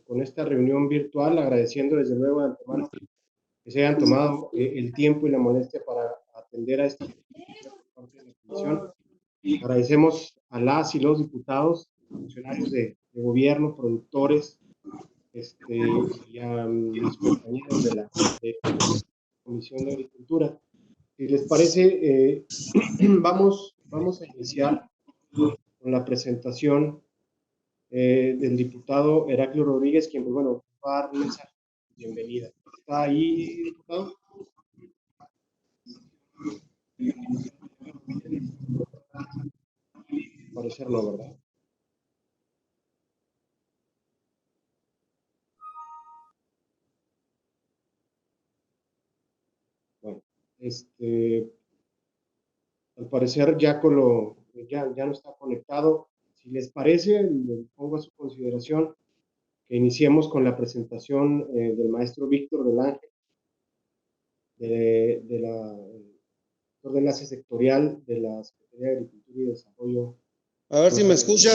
con esta reunión virtual, agradeciendo desde luego de antemano que se hayan tomado el tiempo y la molestia para atender a esta por parte de la comisión. Agradecemos a las y los diputados, funcionarios de gobierno, productores, y a mis compañeros de la Comisión de Agricultura. Si les parece, vamos a iniciar con la presentación del diputado Heraclio Rodríguez, quien, pues, bueno, va a dar un mensaje de bienvenida. ¿Está ahí, diputado? Al parecer no, ¿verdad? Bueno, al parecer ya no está conectado. Si les parece, le pongo a su consideración que iniciemos con la presentación del maestro Víctor del Ángel, de la de enlace sectorial de la Secretaría de Agricultura y Desarrollo. A ver si me escucha.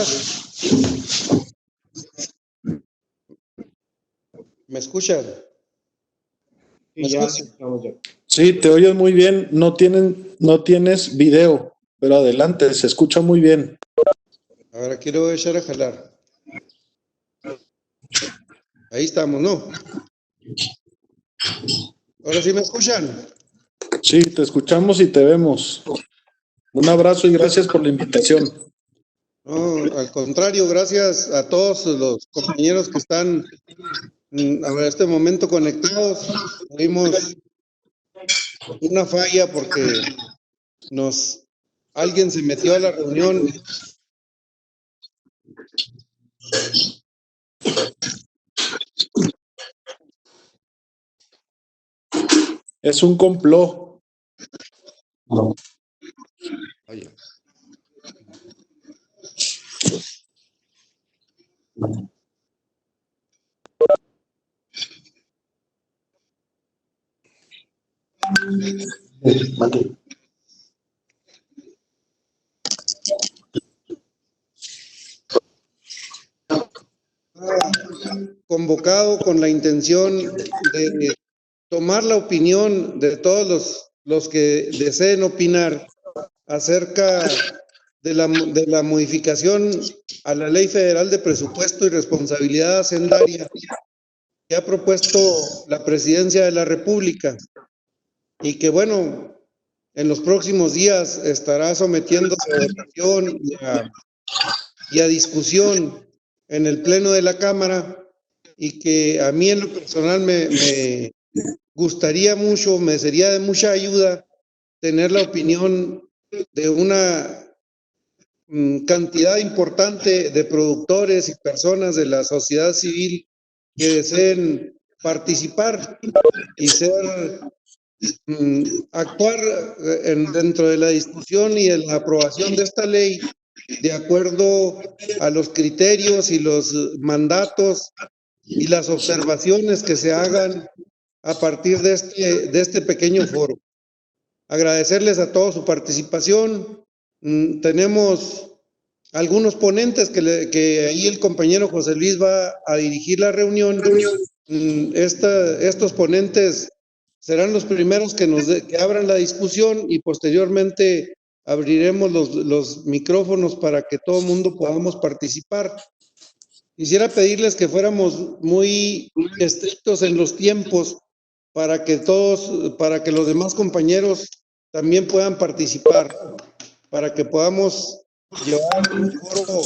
¿Me escuchan? Sí, ya estamos ya. Sí, te oyes muy bien. No tienes video, pero adelante, se escucha muy bien. Ahora quiero echar a jalar. Ahí estamos, ¿no? ¿Ahora sí me escuchan? Sí, te escuchamos y te vemos. Un abrazo y gracias por la invitación. No, al contrario, gracias a todos los compañeros que están en este momento conectados. Tuvimos una falla porque alguien se metió a la reunión. Es un complot. Vaya. Convocado con la intención de tomar la opinión de todos los que deseen opinar acerca de la modificación a la Ley Federal de Presupuesto y Responsabilidad Hacendaria que ha propuesto la Presidencia de la República y que, bueno, en los próximos días estará sometiéndose a votación y a discusión en el Pleno de la Cámara, y que a mí en lo personal me gustaría mucho, me sería de mucha ayuda tener la opinión de una cantidad importante de productores y personas de la sociedad civil que deseen participar y actuar dentro de la discusión y en la aprobación de esta ley de acuerdo a los criterios y los mandatos y las observaciones que se hagan a partir de este pequeño foro. Agradecerles a todos su participación. Tenemos algunos ponentes que ahí el compañero José Luis va a dirigir la reunión. Estos ponentes serán los primeros que abran la discusión y posteriormente abriremos los micrófonos para que todo el mundo podamos participar. Quisiera pedirles que fuéramos muy estrictos en los tiempos para que los demás compañeros también puedan participar, para que podamos llevar un foro,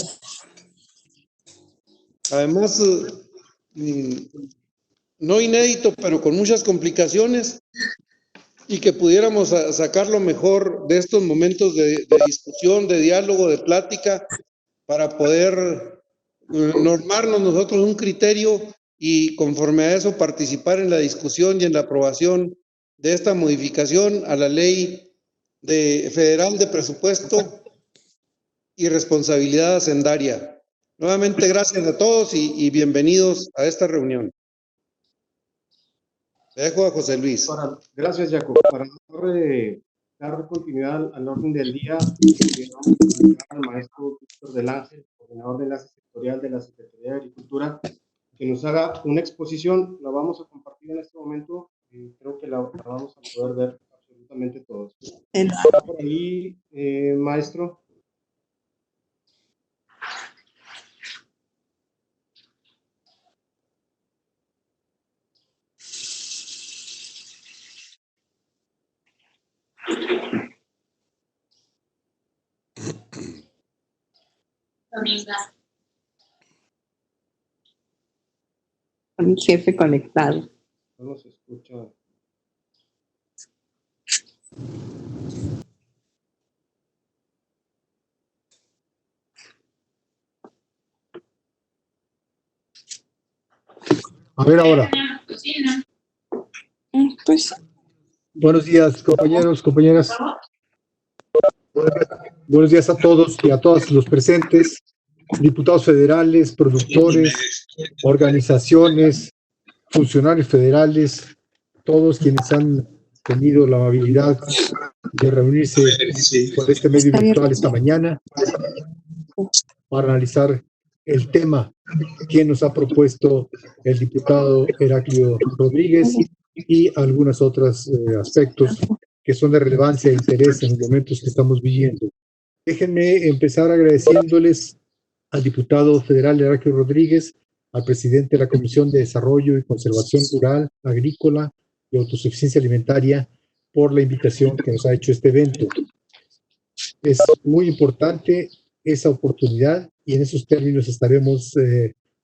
además, no inédito, pero con muchas complicaciones, y que pudiéramos sacar lo mejor de estos momentos de discusión, de diálogo, de plática, para poder normarnos nosotros un criterio y conforme a eso participar en la discusión y en la aprobación de esta modificación a la Ley Federal de Presupuesto y Responsabilidad Hacendaria. Nuevamente, gracias a todos y bienvenidos a esta reunión. Le dejo a José Luis. Gracias, Jacob. Para dar continuidad al orden del día, vamos a invitar al maestro Víctor del Ángel, coordinador de enlace sectorial de la Secretaría de Agricultura, que nos haga una exposición. La vamos a compartir en este momento. Creo que la vamos a poder ver absolutamente todos. ¿Está por ahí, maestro? Con mi jefe conectado. No se escucha. A ver ahora. Pues Buenos días, compañeros, compañeras. Buenos días a todos y a todos los presentes, diputados federales, productores, organizaciones, funcionarios federales, todos quienes han tenido la amabilidad de reunirse por este medio virtual esta mañana para analizar el tema que nos ha propuesto el diputado Heraclio Rodríguez y algunos otros aspectos que son de relevancia e interés en los momentos que estamos viviendo. Déjenme empezar agradeciéndoles al diputado federal Heraclio Rodríguez, al presidente de la Comisión de Desarrollo y Conservación Rural, Agrícola y Autosuficiencia Alimentaria por la invitación que nos ha hecho este evento. Es muy importante esa oportunidad y en esos términos estaremos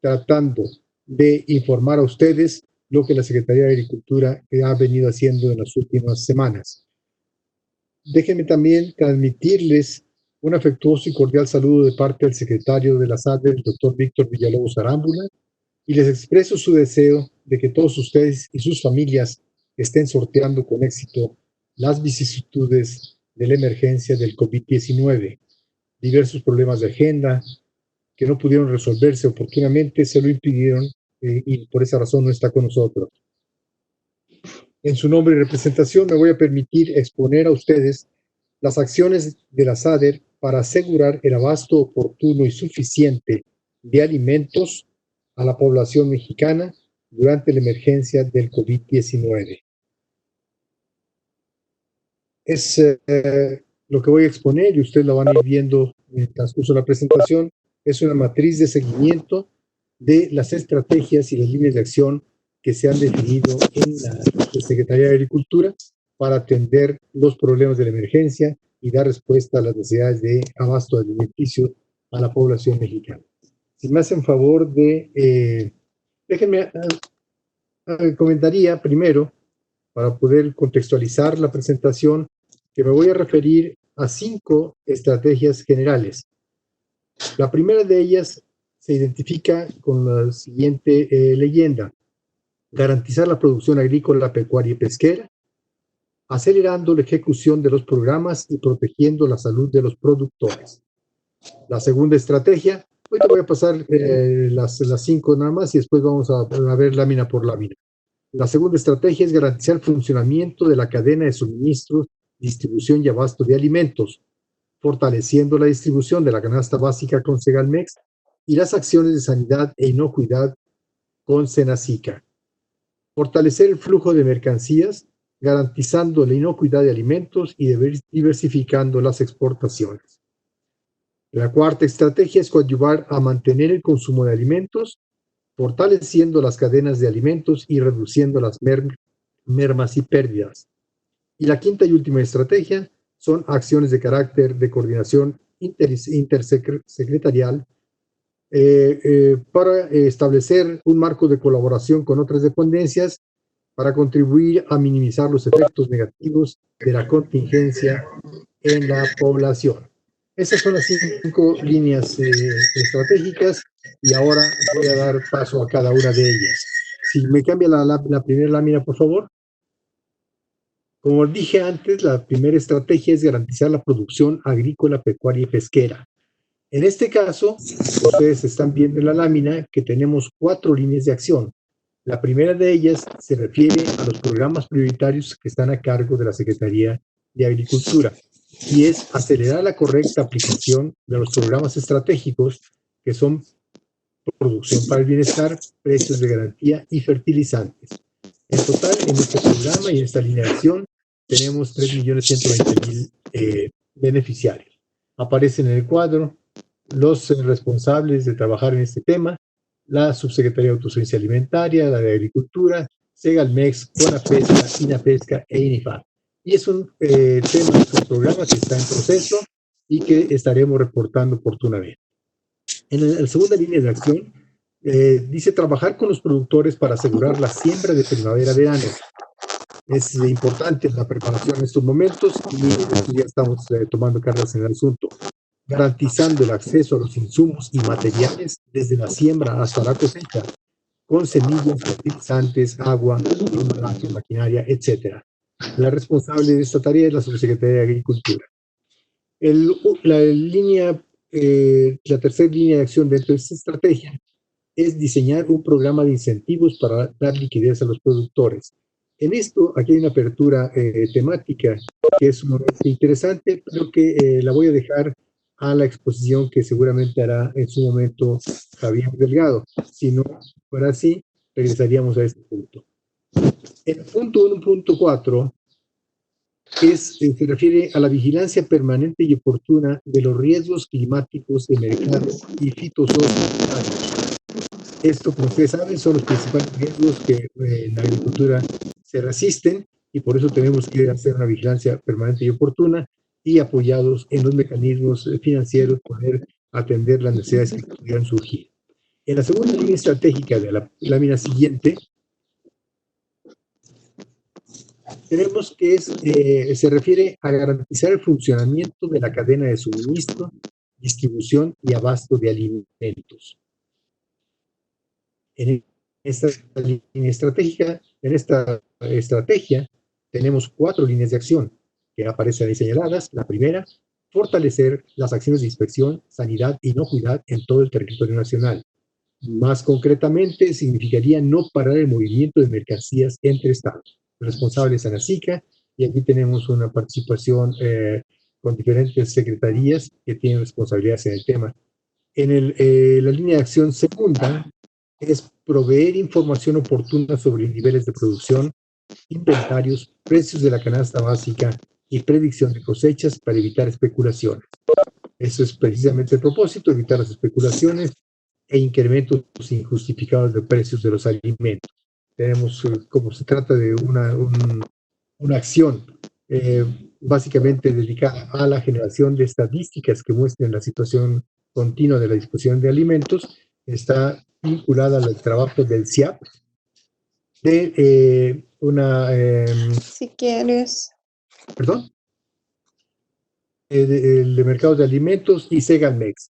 tratando de informar a ustedes lo que la Secretaría de Agricultura ha venido haciendo en las últimas semanas. Déjenme también transmitirles un afectuoso y cordial saludo de parte del secretario de la SADE, el doctor Víctor Villalobos Arámbula, y les expreso su deseo de que todos ustedes y sus familias estén sorteando con éxito las vicisitudes de la emergencia del COVID-19. Diversos problemas de agenda que no pudieron resolverse oportunamente se lo impidieron y por esa razón no está con nosotros. En su nombre y representación me voy a permitir exponer a ustedes las acciones de la SADER para asegurar el abasto oportuno y suficiente de alimentos a la población mexicana durante la emergencia del COVID-19. Es lo que voy a exponer y ustedes lo van a ir viendo en el transcurso de la presentación. Es una matriz de seguimiento de las estrategias y las líneas de acción que se han definido en la Secretaría de Agricultura para atender los problemas de la emergencia y dar respuesta a las necesidades de abasto alimenticio a la población mexicana. Si me hacen favor de, déjenme, comentaría primero, para poder contextualizar la presentación, que me voy a referir a 5 estrategias generales. La primera de ellas se identifica con la siguiente leyenda: garantizar la producción agrícola, pecuaria y pesquera, acelerando la ejecución de los programas y protegiendo la salud de los productores. La segunda estrategia, hoy te voy a pasar las 5 nada más y después vamos a ver lámina por lámina. La segunda estrategia es garantizar el funcionamiento de la cadena de suministros, distribución y abasto de alimentos, fortaleciendo la distribución de la canasta básica con Segalmex y las acciones de sanidad e inocuidad con Senacica. Fortalecer el flujo de mercancías, garantizando la inocuidad de alimentos y diversificando las exportaciones. La cuarta estrategia es coadyuvar a mantener el consumo de alimentos, fortaleciendo las cadenas de alimentos y reduciendo las mermas y pérdidas. Y la quinta y última estrategia son acciones de carácter de coordinación intersecretarial para establecer un marco de colaboración con otras dependencias para contribuir a minimizar los efectos negativos de la contingencia en la población. Esas son las 5 líneas estratégicas y ahora voy a dar paso a cada una de ellas. Si me cambia la primera lámina, por favor. Como dije antes, la primera estrategia es garantizar la producción agrícola, pecuaria y pesquera. En este caso, ustedes están viendo en la lámina que tenemos 4 líneas de acción. La primera de ellas se refiere a los programas prioritarios que están a cargo de la Secretaría de Agricultura y es acelerar la correcta aplicación de los programas estratégicos que son producción para el bienestar, precios de garantía y fertilizantes. En total, en este programa y en esta línea de acción, tenemos 3.120.000 beneficiarios. Aparecen en el cuadro los responsables de trabajar en este tema: la Subsecretaría de Autosuficiencia Alimentaria, la de Agricultura, Segalmex, Conapesca, Inapesca e INIFAP. Y es un tema, es un programa que está en proceso y que estaremos reportando oportunamente. En la segunda línea de acción, dice trabajar con los productores para asegurar la siembra de primavera-verano. Es importante la preparación en estos momentos y ya estamos tomando cartas en el asunto, garantizando el acceso a los insumos y materiales desde la siembra hasta la cosecha, con semillas, fertilizantes, agua, embalaje, maquinaria, etc. La responsable de esta tarea es la Subsecretaría de Agricultura. La tercera línea de acción dentro de esta estrategia es diseñar un programa de incentivos para dar liquidez a los productores. En esto, aquí hay una apertura temática que es sumamente interesante, pero que la voy a dejar a la exposición que seguramente hará en su momento Javier Delgado. Si no fuera así, regresaríamos a este punto. El punto 1.4 se refiere a la vigilancia permanente y oportuna de los riesgos climáticos de mercado y fitosanitarios. Esto, como ustedes saben, son los principales riesgos que en la agricultura se resisten, y por eso tenemos que hacer una vigilancia permanente y oportuna, y apoyados en los mecanismos financieros poder atender las necesidades que pudieran surgir. En la segunda línea estratégica de la lámina siguiente, tenemos que se refiere a garantizar el funcionamiento de la cadena de suministro, distribución y abasto de alimentos. En esta línea estratégica, en esta estrategia, tenemos 4 líneas de acción que aparecen ahí señaladas. La primera, fortalecer las acciones de inspección, sanidad y inocuidad en todo el territorio nacional. Más concretamente, significaría no parar el movimiento de mercancías entre estados. Responsable es ANACICA, y aquí tenemos una participación con diferentes secretarías que tienen responsabilidades en el tema. En la línea de acción segunda es proveer información oportuna sobre niveles de producción, inventarios, precios de la canasta básica y predicción de cosechas para evitar especulaciones. Eso es precisamente el propósito: evitar las especulaciones e incrementos injustificados de precios de los alimentos. Tenemos, como se trata de una acción básicamente dedicada a la generación de estadísticas que muestren la situación continua de la disposición de alimentos, está vinculada al trabajo del CIAP, de Si quieres. ¿Perdón? De mercados de alimentos y Segalmex.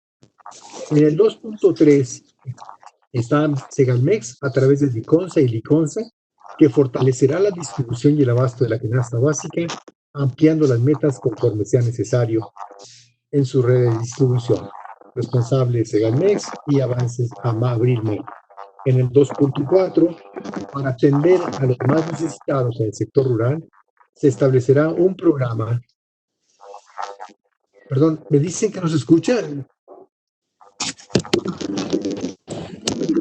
En el 2.3 está Segalmex a través de Liconsa y Liconsa, que fortalecerá la distribución y el abasto de la canasta básica, ampliando las metas conforme sea necesario en su red de distribución. Responsable Segalmex y avances a Abrilmex. En el 2.4, para atender a los más necesitados en el sector rural, se establecerá un programa. Perdón, ¿me dicen que no se escucha?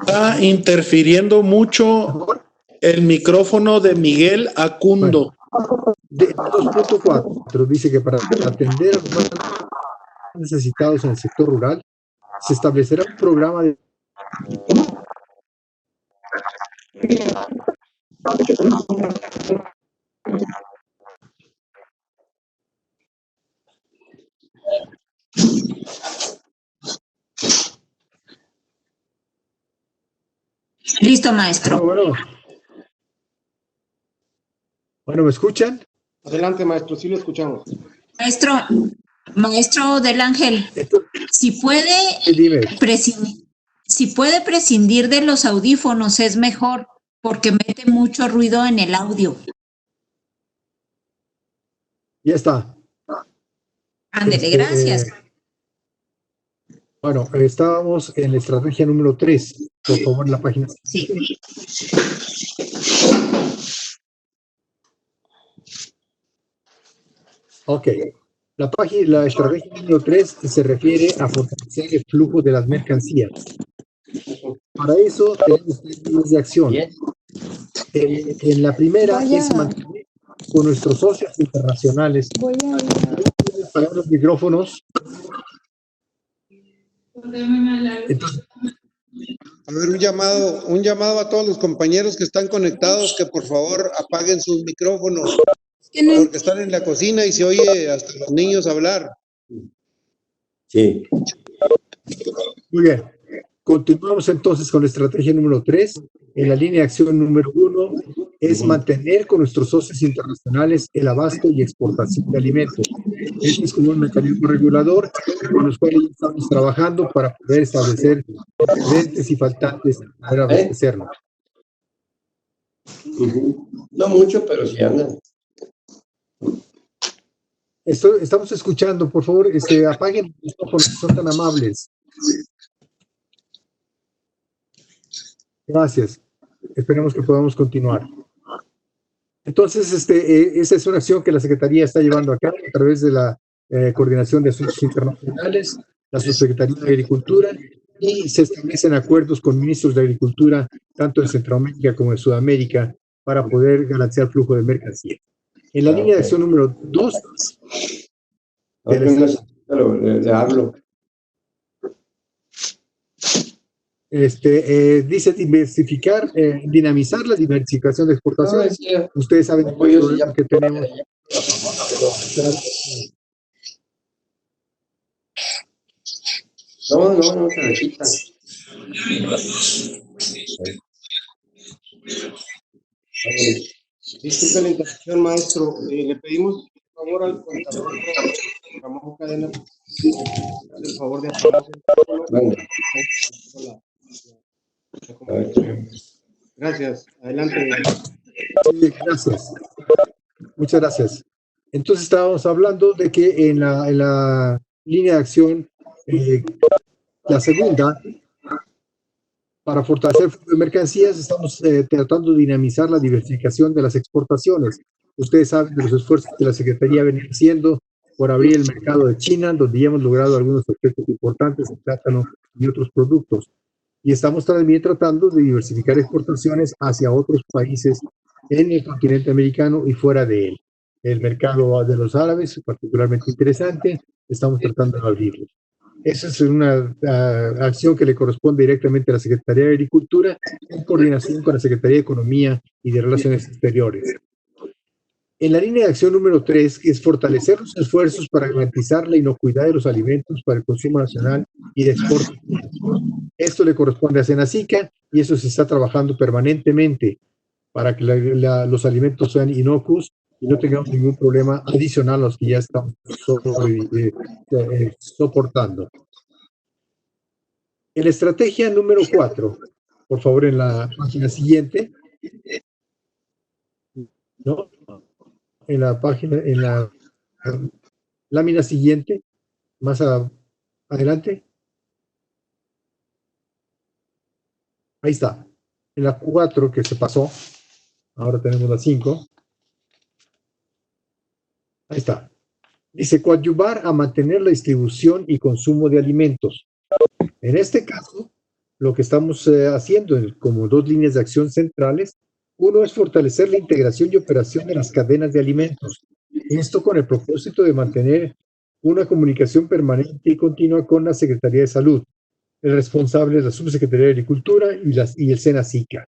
Está interfiriendo mucho el micrófono de Miguel Acundo. Bueno, de 2.4 dice que para atender a los más necesitados en el sector rural, se establecerá un programa de Listo, maestro. Bueno, ¿me escuchan? Adelante, maestro, sí lo escuchamos. Maestro del Ángel, si puede prescindir de los audífonos es mejor, porque mete mucho ruido en el audio. Ya está. Ándele, gracias. Bueno, estábamos en la estrategia número 3. Por favor, la página. Sí. Ok. La estrategia número 3 se refiere a fortalecer el flujo de las mercancías. Para eso tenemos 3 líneas de acción. En la primera es mantener con nuestros socios internacionales. ¿Pueden apagar los micrófonos? Entonces, A ver, un llamado a todos los compañeros que están conectados que por favor apaguen sus micrófonos porque están en la cocina y se oye hasta los niños hablar. Sí. muy bien. Continuamos entonces con la estrategia número 3. En la línea de acción número 1 es mantener con nuestros socios internacionales el abasto y exportación de alimentos. Este es como un mecanismo regulador con los cuales estamos trabajando para poder establecer excedentes y faltantes para abastecernos. No mucho, pero sí andan. Estamos escuchando, por favor, apaguen los micrófonos, si son tan amables. Gracias. Esperemos que podamos continuar. Entonces, esa es una acción que la Secretaría está llevando a cabo a través de la Coordinación de Asuntos Internacionales, la Subsecretaría de Agricultura, y se establecen acuerdos con ministros de Agricultura, tanto de Centroamérica como de Sudamérica, para poder garantizar flujo de mercancía. En la línea de acción número 2, Le hablo. dice diversificar, dinamizar la diversificación de exportaciones. Ustedes saben el problema que tenemos. No, se le quita. Disculpe la interrupción, maestro. Le pedimos, por favor, al contador Ramón Cadena, el favor de apagar el Gracias. Adelante. Sí, gracias. Muchas gracias. Entonces estábamos hablando de que en la línea de acción, la segunda, para fortalecer el flujo de mercancías, estamos tratando de dinamizar la diversificación de las exportaciones. Ustedes saben de los esfuerzos que la Secretaría venía haciendo por abrir el mercado de China, donde ya hemos logrado algunos aspectos importantes en plátano y otros productos. Y estamos también tratando de diversificar exportaciones hacia otros países en el continente americano y fuera de él. El mercado de los árabes es particularmente interesante, estamos tratando de abrirlo. Esa es una acción que le corresponde directamente a la Secretaría de Agricultura en coordinación con la Secretaría de Economía y de Relaciones Exteriores. En la línea de acción número 3 es fortalecer los esfuerzos para garantizar la inocuidad de los alimentos para el consumo nacional y de exportación. Esto le corresponde a Senacica y eso se está trabajando permanentemente para que los alimentos sean inocuos y no tengamos ningún problema adicional a los que ya estamos soportando. En la estrategia número 4, por favor, en la página siguiente, ¿no? En la página, en la lámina siguiente, más adelante. Ahí está. En la 4 que se pasó, ahora tenemos la 5. Ahí está. Dice coadyuvar a mantener la distribución y consumo de alimentos. En este caso, lo que estamos haciendo como 2 líneas de acción centrales, uno es fortalecer la integración y operación de las cadenas de alimentos. Esto con el propósito de mantener una comunicación permanente y continua con la Secretaría de Salud. El responsable es la Subsecretaría de Agricultura y el Senacica.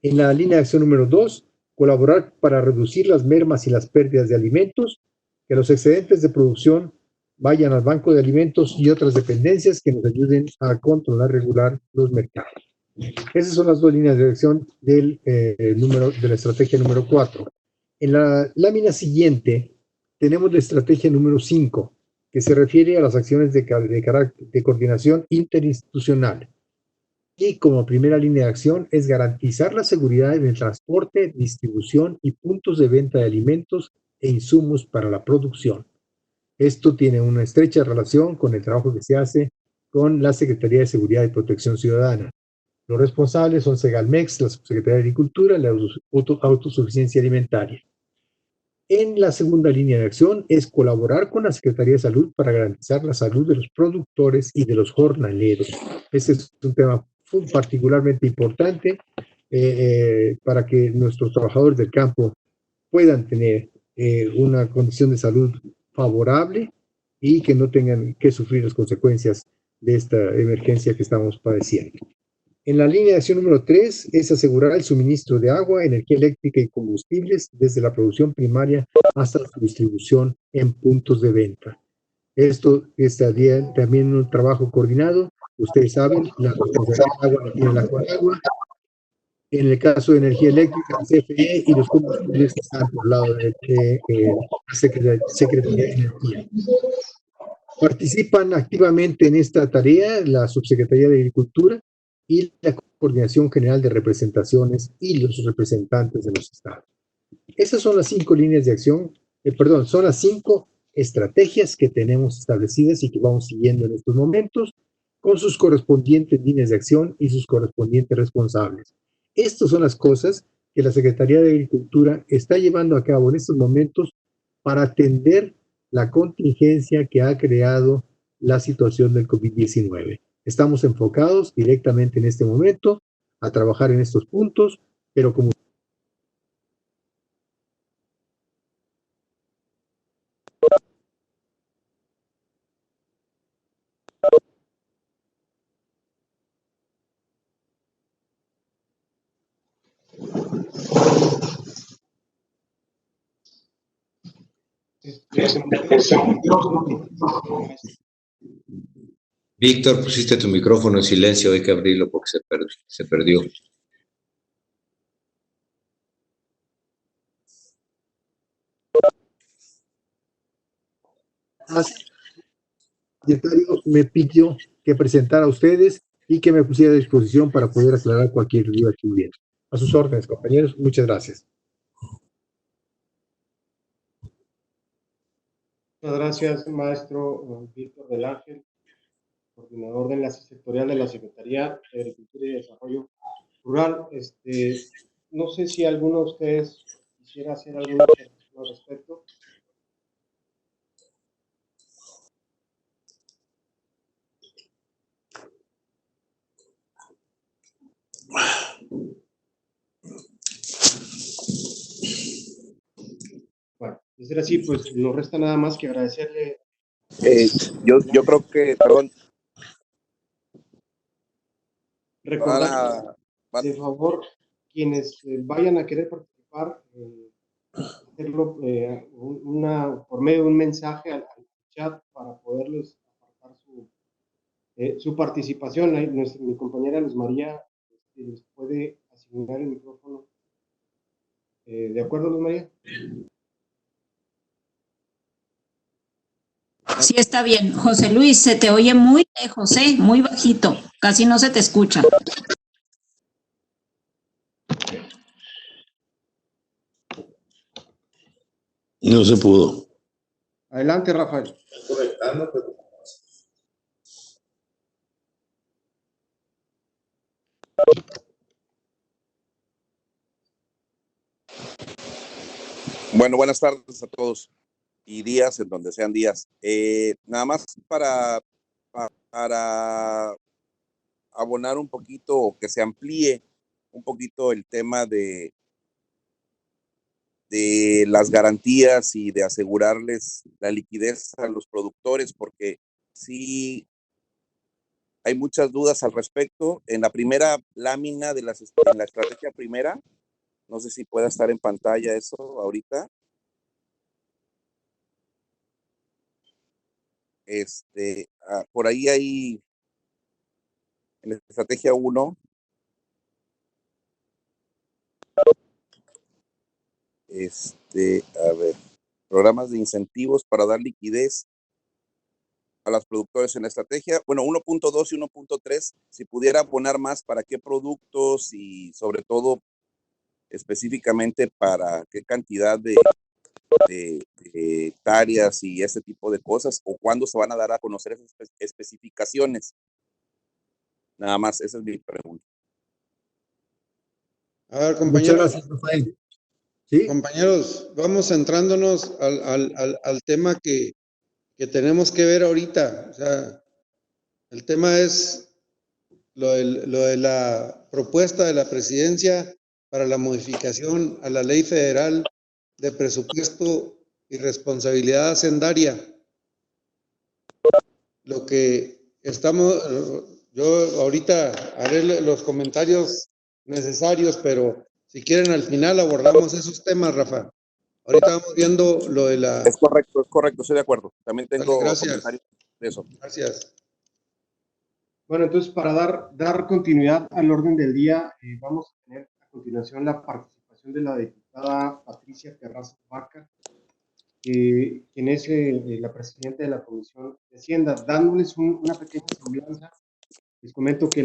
En la línea de acción número 2, colaborar para reducir las mermas y las pérdidas de alimentos, que los excedentes de producción vayan al Banco de Alimentos y otras dependencias que nos ayuden a controlar, regular los mercados. Esas son las 2 líneas de acción de la estrategia número 4. En la lámina siguiente tenemos la estrategia número 5, que se refiere a las acciones de coordinación interinstitucional. Y como primera línea de acción es garantizar la seguridad en el transporte, distribución y puntos de venta de alimentos e insumos para la producción. Esto tiene una estrecha relación con el trabajo que se hace con la Secretaría de Seguridad y Protección Ciudadana. Los responsables son Segalmex, la Subsecretaría de Agricultura y la Autosuficiencia Alimentaria. En la segunda línea de acción es colaborar con la Secretaría de Salud para garantizar la salud de los productores y de los jornaleros. Este es un tema particularmente importante para que nuestros trabajadores del campo puedan tener una condición de salud favorable y que no tengan que sufrir las consecuencias de esta emergencia que estamos padeciendo. En la línea de acción número 3 es asegurar el suministro de agua, energía eléctrica y combustibles desde la producción primaria hasta su distribución en puntos de venta. Esto estaría también un trabajo coordinado. Ustedes saben, la responsabilidad del agua la tiene la Conagua. En el caso de energía eléctrica, la CFE y los combustibles están por el lado de la Secretaría de Energía. Participan activamente en esta tarea la Subsecretaría de Agricultura y la Coordinación General de Representaciones y los representantes de los estados. Esas son las 5 líneas de acción, son las 5 estrategias que tenemos establecidas y que vamos siguiendo en estos momentos, con sus correspondientes líneas de acción y sus correspondientes responsables. Estas son las cosas que la Secretaría de Agricultura está llevando a cabo en estos momentos para atender la contingencia que ha creado la situación del COVID-19. Estamos enfocados directamente en este momento a trabajar en estos puntos, pero como Víctor, pusiste tu micrófono en silencio, hay que abrirlo porque se perdió. El secretario me pidió que presentara a ustedes y que me pusiera a disposición para poder aclarar cualquier duda que hubiera. A sus órdenes, compañeros. Muchas gracias. Muchas gracias, maestro Víctor del Ángel, coordinador de enlace sectorial de la Secretaría de Agricultura y Desarrollo Rural. No sé si alguno de ustedes quisiera hacer alguna observación al respecto. Bueno, de ser así, pues no resta nada más que agradecerle. Yo creo que, perdón. Recordar, de favor, quienes vayan a querer participar, hacerlo por medio de un mensaje al chat para poderles apartar su participación. Mi compañera Luz María les puede asignar el micrófono. ¿De acuerdo, Luz María? Sí, está bien. José Luis, se te oye muy lejos, muy bajito. Casi no se te escucha. No se pudo. Adelante, Rafael. Bueno, buenas tardes a todos y días en donde sean días. Nada más para abonar un poquito o que se amplíe un poquito el tema de las garantías y de asegurarles la liquidez a los productores, porque sí hay muchas dudas al respecto. En la primera lámina en la estrategia primera, no sé si pueda estar en pantalla eso ahorita. Por ahí hay, en la estrategia 1, a ver, programas de incentivos para dar liquidez a los productores en la estrategia. Bueno, 1.2 y 1.3, si pudiera poner más para qué productos y sobre todo específicamente para qué cantidad de hectáreas y ese tipo de cosas, o cuándo se van a dar a conocer esas especificaciones. Nada más, esa es mi pregunta. A ver, compañeros. Muchas gracias, Rafael. ¿Sí? Compañeros, vamos centrándonos al tema que tenemos que ver ahorita. O sea, el tema es lo de la propuesta de la presidencia para la modificación a la Ley Federal de Presupuesto y Responsabilidad Hacendaria. Lo que estamos, yo ahorita haré los comentarios necesarios, pero si quieren al final abordamos esos temas, Rafa. Ahorita vamos viendo lo de la... Es correcto, estoy de acuerdo. También tengo comentarios de eso. Gracias. Bueno, entonces para dar continuidad al orden del día, vamos a tener a continuación la participación de la diputada Patricia Terrazas Vaca, quien es la presidenta de la Comisión de Hacienda. Dándoles una pequeña semblanza, les comento que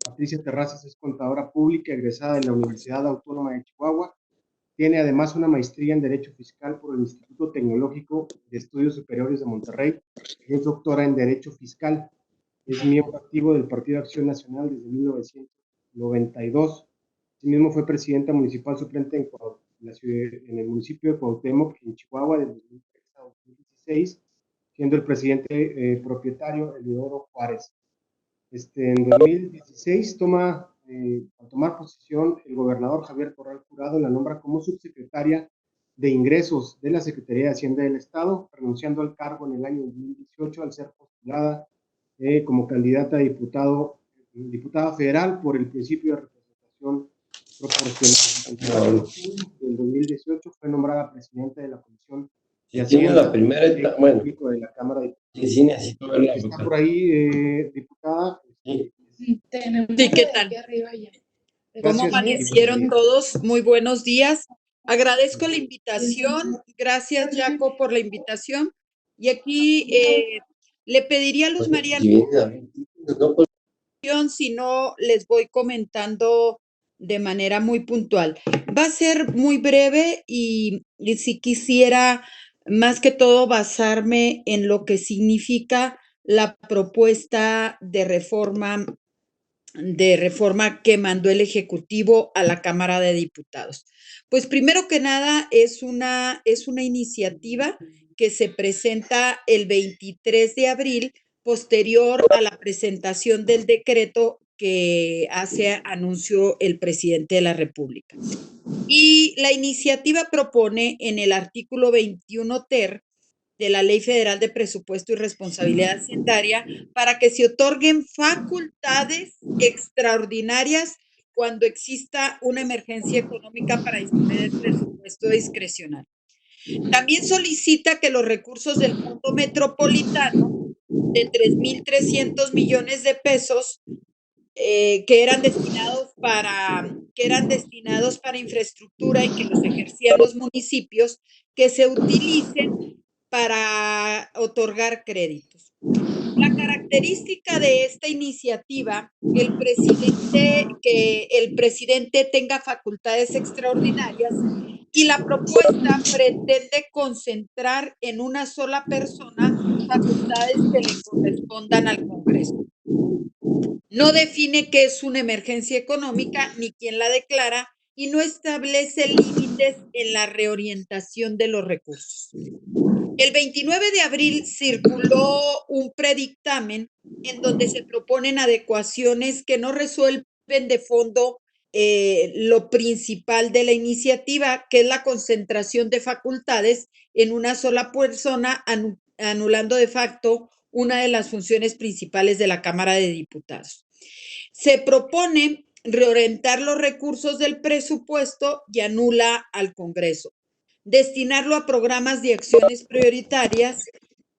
Patricia Terrazas es contadora pública egresada de la Universidad Autónoma de Chihuahua. Tiene además una maestría en Derecho Fiscal por el Instituto Tecnológico de Estudios Superiores de Monterrey y es doctora en Derecho Fiscal. Es miembro activo del Partido Acción Nacional desde 1992. Asimismo, fue presidenta municipal suplente en el municipio de Cuauhtémoc, en Chihuahua, de 2003 a 2016, siendo el presidente propietario Eliodoro Juárez. En 2016 al tomar posesión, el gobernador Javier Corral Jurado la nombra como subsecretaria de Ingresos de la Secretaría de Hacienda del Estado, renunciando al cargo en el año 2018 al ser postulada como candidata a diputada federal por el principio de representación proporcional. En 2018 fue nombrada presidenta de la Comisión de Hacienda. Tiene la primera etapa, bueno, de la Cámara de Diputados. Sí, necesito verla. ¿Está por ahí, diputada? Sí. Sí, ¿qué tal? ¿Cómo amanecieron todos? Muy buenos días. Agradezco la invitación. Gracias, Jaco, por la invitación. Y aquí le pediría a Luz María si no les voy comentando de manera muy puntual. Va a ser muy breve y si quisiera más que todo basarme en lo que significa la propuesta de reforma que mandó el Ejecutivo a la Cámara de Diputados. Pues primero que nada es una iniciativa que se presenta el 23 de abril, posterior a la presentación del decreto que anunció el presidente de la República. Y la iniciativa propone en el artículo 21 ter de la Ley Federal de Presupuesto y Responsabilidad Hacendaria para que se otorguen facultades extraordinarias cuando exista una emergencia económica para disponer del presupuesto discrecional. También solicita que los recursos del Fondo Metropolitano de 3,300 millones de pesos que eran destinados para infraestructura y que los ejercían los municipios, que se utilicen para otorgar créditos. La característica de esta iniciativa, que el presidente tenga facultades extraordinarias, y la propuesta pretende concentrar en una sola persona facultades que le correspondan al Congreso. No define qué es una emergencia económica ni quién la declara y no establece límites en la reorientación de los recursos. El 29 de abril circuló un predictamen en donde se proponen adecuaciones que no resuelven de fondo lo principal de la iniciativa, que es la concentración de facultades en una sola persona, anulando de facto una de las funciones principales de la Cámara de Diputados. Se propone reorientar los recursos del presupuesto y anula al Congreso. Destinarlo a programas de acciones prioritarias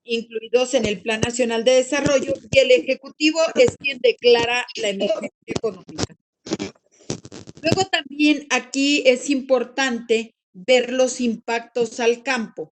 incluidos en el Plan Nacional de Desarrollo y el Ejecutivo es quien declara la emergencia económica. Luego también aquí es importante ver los impactos al campo.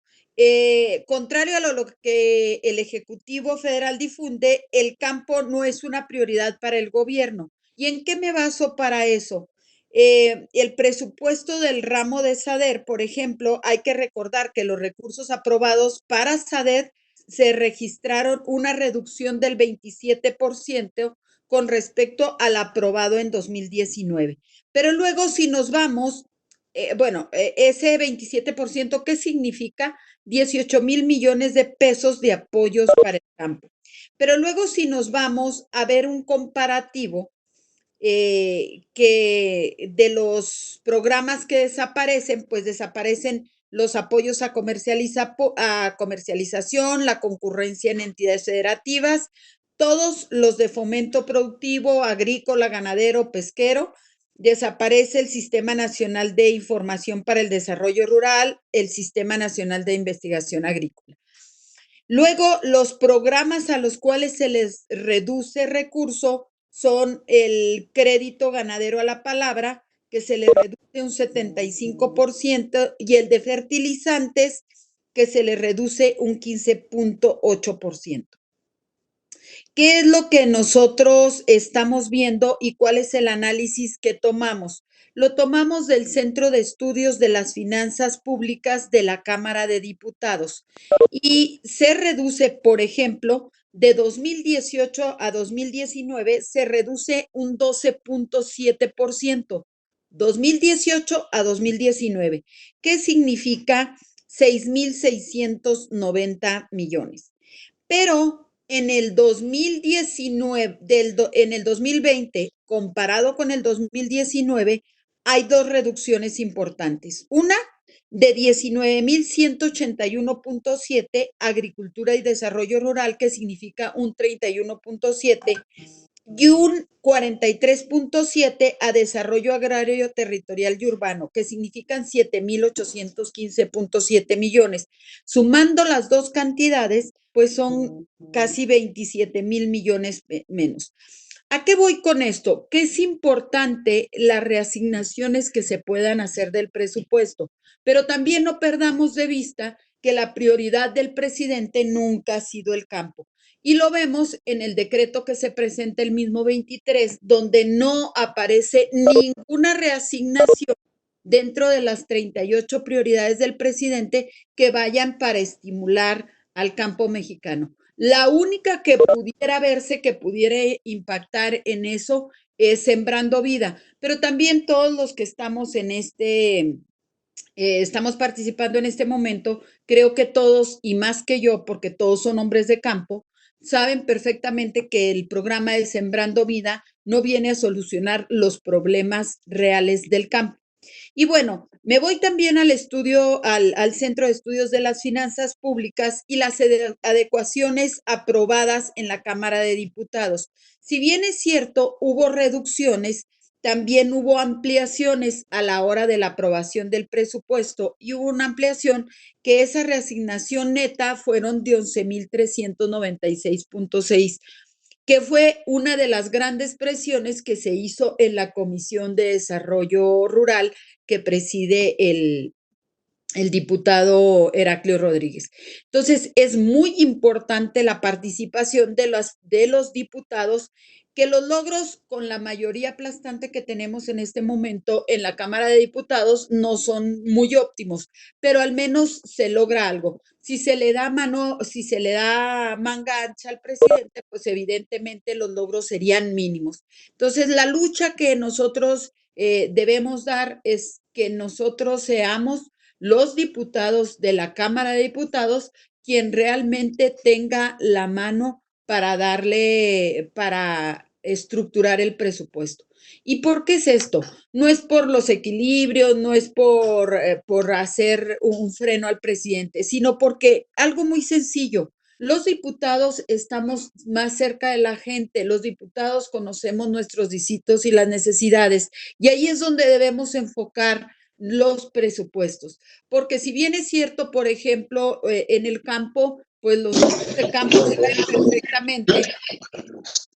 Contrario a lo que el Ejecutivo Federal difunde, el campo no es una prioridad para el gobierno. ¿Y en qué me baso para eso? El presupuesto del ramo de SADER, por ejemplo, hay que recordar que los recursos aprobados para SADER se registraron una reducción del 27% con respecto al aprobado en 2019. Pero luego si nos vamos, ese 27%, ¿qué significa? 18,000 millones de pesos de apoyos para el campo. Pero luego si nos vamos a ver un comparativo, que de los programas que desaparecen, pues desaparecen los apoyos a comercialización, la concurrencia en entidades federativas, todos los de fomento productivo, agrícola, ganadero, pesquero. Desaparece el Sistema Nacional de Información para el Desarrollo Rural, el Sistema Nacional de Investigación Agrícola. Luego, los programas a los cuales se les reduce recurso son el crédito ganadero a la palabra, que se le reduce un 75%, y el de fertilizantes, que se le reduce un 15.8%. ¿Qué es lo que nosotros estamos viendo y cuál es el análisis que tomamos? Lo tomamos del Centro de Estudios de las Finanzas Públicas de la Cámara de Diputados y se reduce, por ejemplo, de 2018 a 2019 se reduce un 12.7%. 2018 a 2019, ¿qué significa 6,690 millones? Pero en el 2019, en el 2020, comparado con el 2019, hay dos reducciones importantes. Una de 19,181.7, agricultura y desarrollo rural, que significa un 31.7, y un 43.7 a desarrollo agrario, territorial y urbano, que significan 7,815.7 millones. Sumando las dos cantidades, pues son casi 27,000 millones menos. ¿A qué voy con esto? Que es importante las reasignaciones que se puedan hacer del presupuesto, pero también no perdamos de vista que la prioridad del presidente nunca ha sido el campo. Y lo vemos en el decreto que se presenta el mismo 23, donde no aparece ninguna reasignación dentro de las 38 prioridades del presidente que vayan para estimular al campo mexicano. La única que pudiera verse, que pudiera impactar en eso, es Sembrando Vida, pero también todos los que estamos en estamos participando en este momento, creo que todos, y más que yo, porque todos son hombres de campo, saben perfectamente que el programa de Sembrando Vida no viene a solucionar los problemas reales del campo. Y bueno, me voy también al Centro de Estudios de las Finanzas Públicas y las adecuaciones aprobadas en la Cámara de Diputados. Si bien es cierto, hubo reducciones, también hubo ampliaciones a la hora de la aprobación del presupuesto y hubo una ampliación que esa reasignación neta fueron de 11,396.6, que fue una de las grandes presiones que se hizo en la Comisión de Desarrollo Rural que preside el diputado Heraclio Rodríguez. Entonces, es muy importante la participación de los diputados, que los logros con la mayoría aplastante que tenemos en este momento en la Cámara de Diputados no son muy óptimos, pero al menos se logra algo. Si se le da manga ancha al presidente, pues evidentemente los logros serían mínimos. Entonces, la lucha que nosotros debemos dar es que nosotros seamos los diputados de la Cámara de Diputados quien realmente tenga la mano para estructurar el presupuesto. ¿Y por qué es esto? No es por los equilibrios, no es por hacer un freno al presidente, sino porque algo muy sencillo. Los diputados estamos más cerca de la gente, los diputados conocemos nuestros distritos y las necesidades, y ahí es donde debemos enfocar los presupuestos. Porque si bien es cierto, por ejemplo, en el campo, pues los hombres de campo se ven perfectamente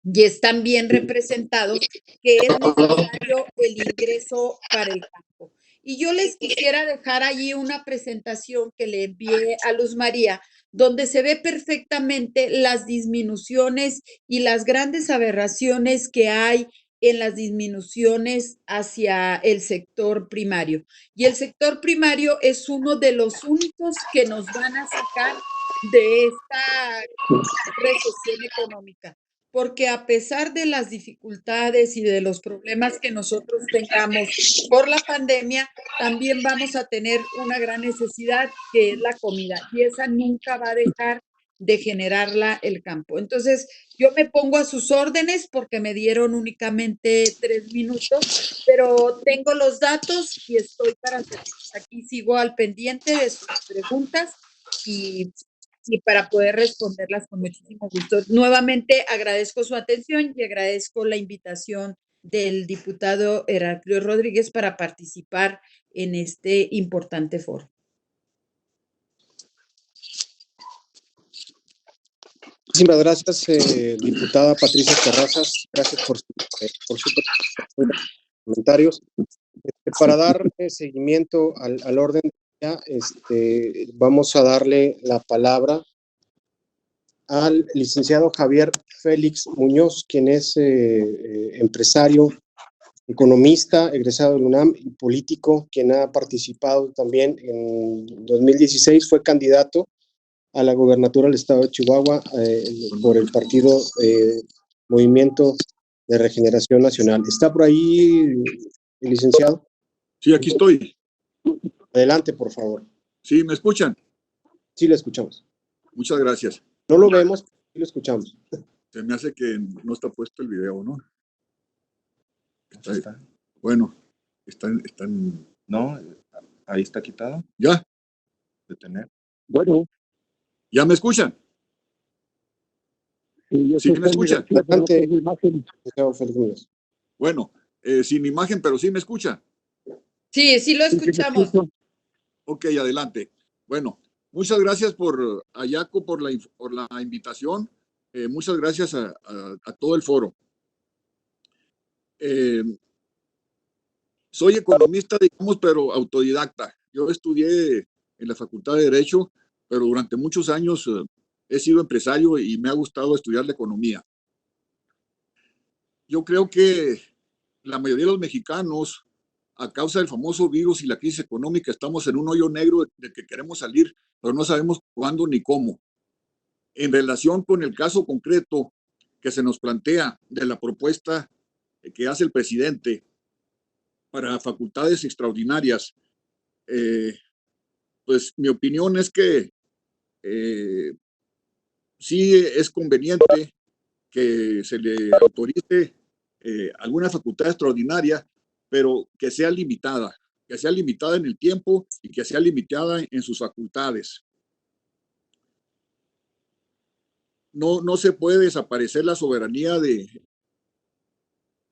y están bien representados, que es necesario el ingreso para el campo. Y yo les quisiera dejar allí una presentación que le envié a Luz María, donde se ve perfectamente las disminuciones y las grandes aberraciones que hay en las disminuciones hacia el sector primario. Y el sector primario es uno de los únicos que nos van a sacar de esta recesión económica, porque a pesar de las dificultades y de los problemas que nosotros tengamos por la pandemia, también vamos a tener una gran necesidad, que es la comida, y esa nunca va a dejar de generarla el campo. Entonces, yo me pongo a sus órdenes porque me dieron únicamente 3 minutos, pero tengo los datos y estoy para servir. Aquí sigo al pendiente de sus preguntas y, y para poder responderlas con muchísimo gusto. Nuevamente agradezco su atención y agradezco la invitación del diputado Heraclio Rodríguez para participar en este importante foro. Muchísimas gracias, diputada Patricia Terrazas. Gracias por sus comentarios. Para dar seguimiento al orden, vamos a darle la palabra al licenciado Javier Félix Muñoz, quien es empresario, economista, egresado del UNAM y político, quien ha participado también en 2016, fue candidato a la gobernatura del estado de Chihuahua por el partido Movimiento de Regeneración Nacional. ¿Está por ahí el licenciado? Sí, aquí estoy. Adelante, por favor. ¿Sí, me escuchan? Sí, le escuchamos. Muchas gracias. No lo vemos, pero sí lo escuchamos. Se me hace que no está puesto el video, ¿no? Está. Bueno, están... No, ahí está quitado. ¿Ya? Detener. Bueno. ¿Ya me escuchan? ¿Sí me escuchan? Adelante. Bueno, sin imagen, pero sí me escucha. Sí, sí lo escuchamos. Ok, adelante. Bueno, muchas gracias por Ayaco por la invitación. Muchas gracias a todo el foro. Soy economista, digamos, pero autodidacta. Yo estudié en la Facultad de Derecho, pero durante muchos años he sido empresario y me ha gustado estudiar la economía. Yo creo que la mayoría de los mexicanos, a causa del famoso virus y la crisis económica, estamos en un hoyo negro del que queremos salir, pero no sabemos cuándo ni cómo. En relación con el caso concreto que se nos plantea de la propuesta que hace el presidente para facultades extraordinarias, pues mi opinión es que sí es conveniente que se le autorice alguna facultad extraordinaria, pero que sea limitada en el tiempo y que sea limitada en sus facultades. No se puede desaparecer la soberanía de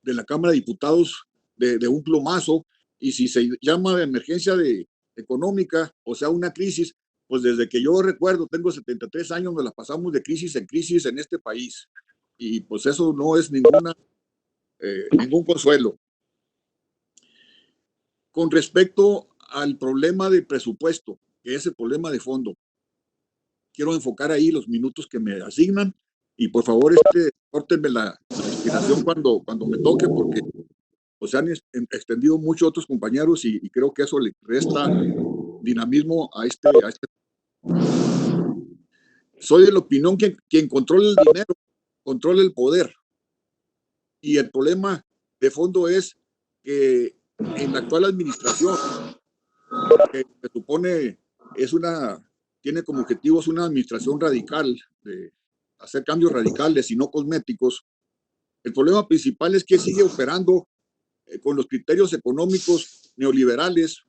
la Cámara de Diputados de un plumazo, y si se llama de emergencia económica, o sea, una crisis, pues desde que yo recuerdo, tengo 73 años, nos la pasamos de crisis en este país, y pues eso no es ningún consuelo. Con respecto al problema del presupuesto, que es el problema de fondo, quiero enfocar ahí los minutos que me asignan, y por favor, córtenme la inspiración cuando me toque, porque se han extendido muchos otros compañeros y creo que eso le resta dinamismo a este. Soy de la opinión que quien controla el dinero, controla el poder. Y el problema de fondo es que en la actual administración, que se supone tiene como objetivos una administración radical, de hacer cambios radicales y no cosméticos, el problema principal es que sigue operando con los criterios económicos neoliberales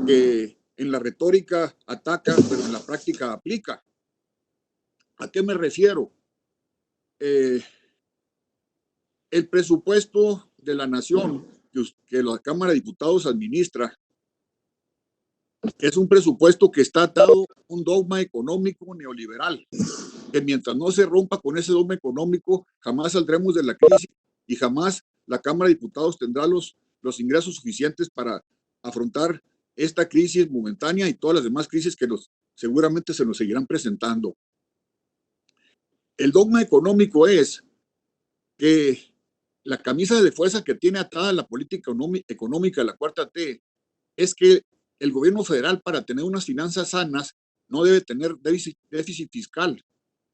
que en la retórica ataca, pero en la práctica aplica. ¿A qué me refiero? El presupuesto de la nación que la Cámara de Diputados administra es un presupuesto que está atado a un dogma económico neoliberal, que mientras no se rompa con ese dogma económico, jamás saldremos de la crisis y jamás la Cámara de Diputados tendrá los ingresos suficientes para afrontar esta crisis momentánea y todas las demás crisis que seguramente se nos seguirán presentando. El dogma económico es que la camisa de fuerza que tiene atada la política económica de la Cuarta T es que el gobierno federal, para tener unas finanzas sanas, no debe tener déficit fiscal.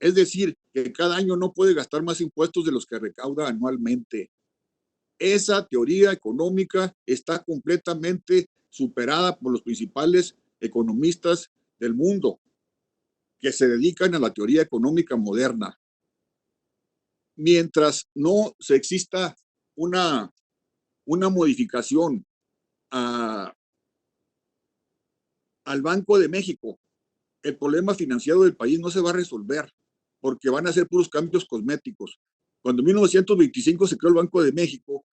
Es decir, que cada año no puede gastar más impuestos de los que recauda anualmente. Esa teoría económica está completamente superada por los principales economistas del mundo. que se dedican a la teoría económica moderna. Mientras no se exista una modificación al Banco de México, el problema financiero del país no se va a resolver, porque van a ser puros cambios cosméticos. Cuando en 1925 se creó el Banco de México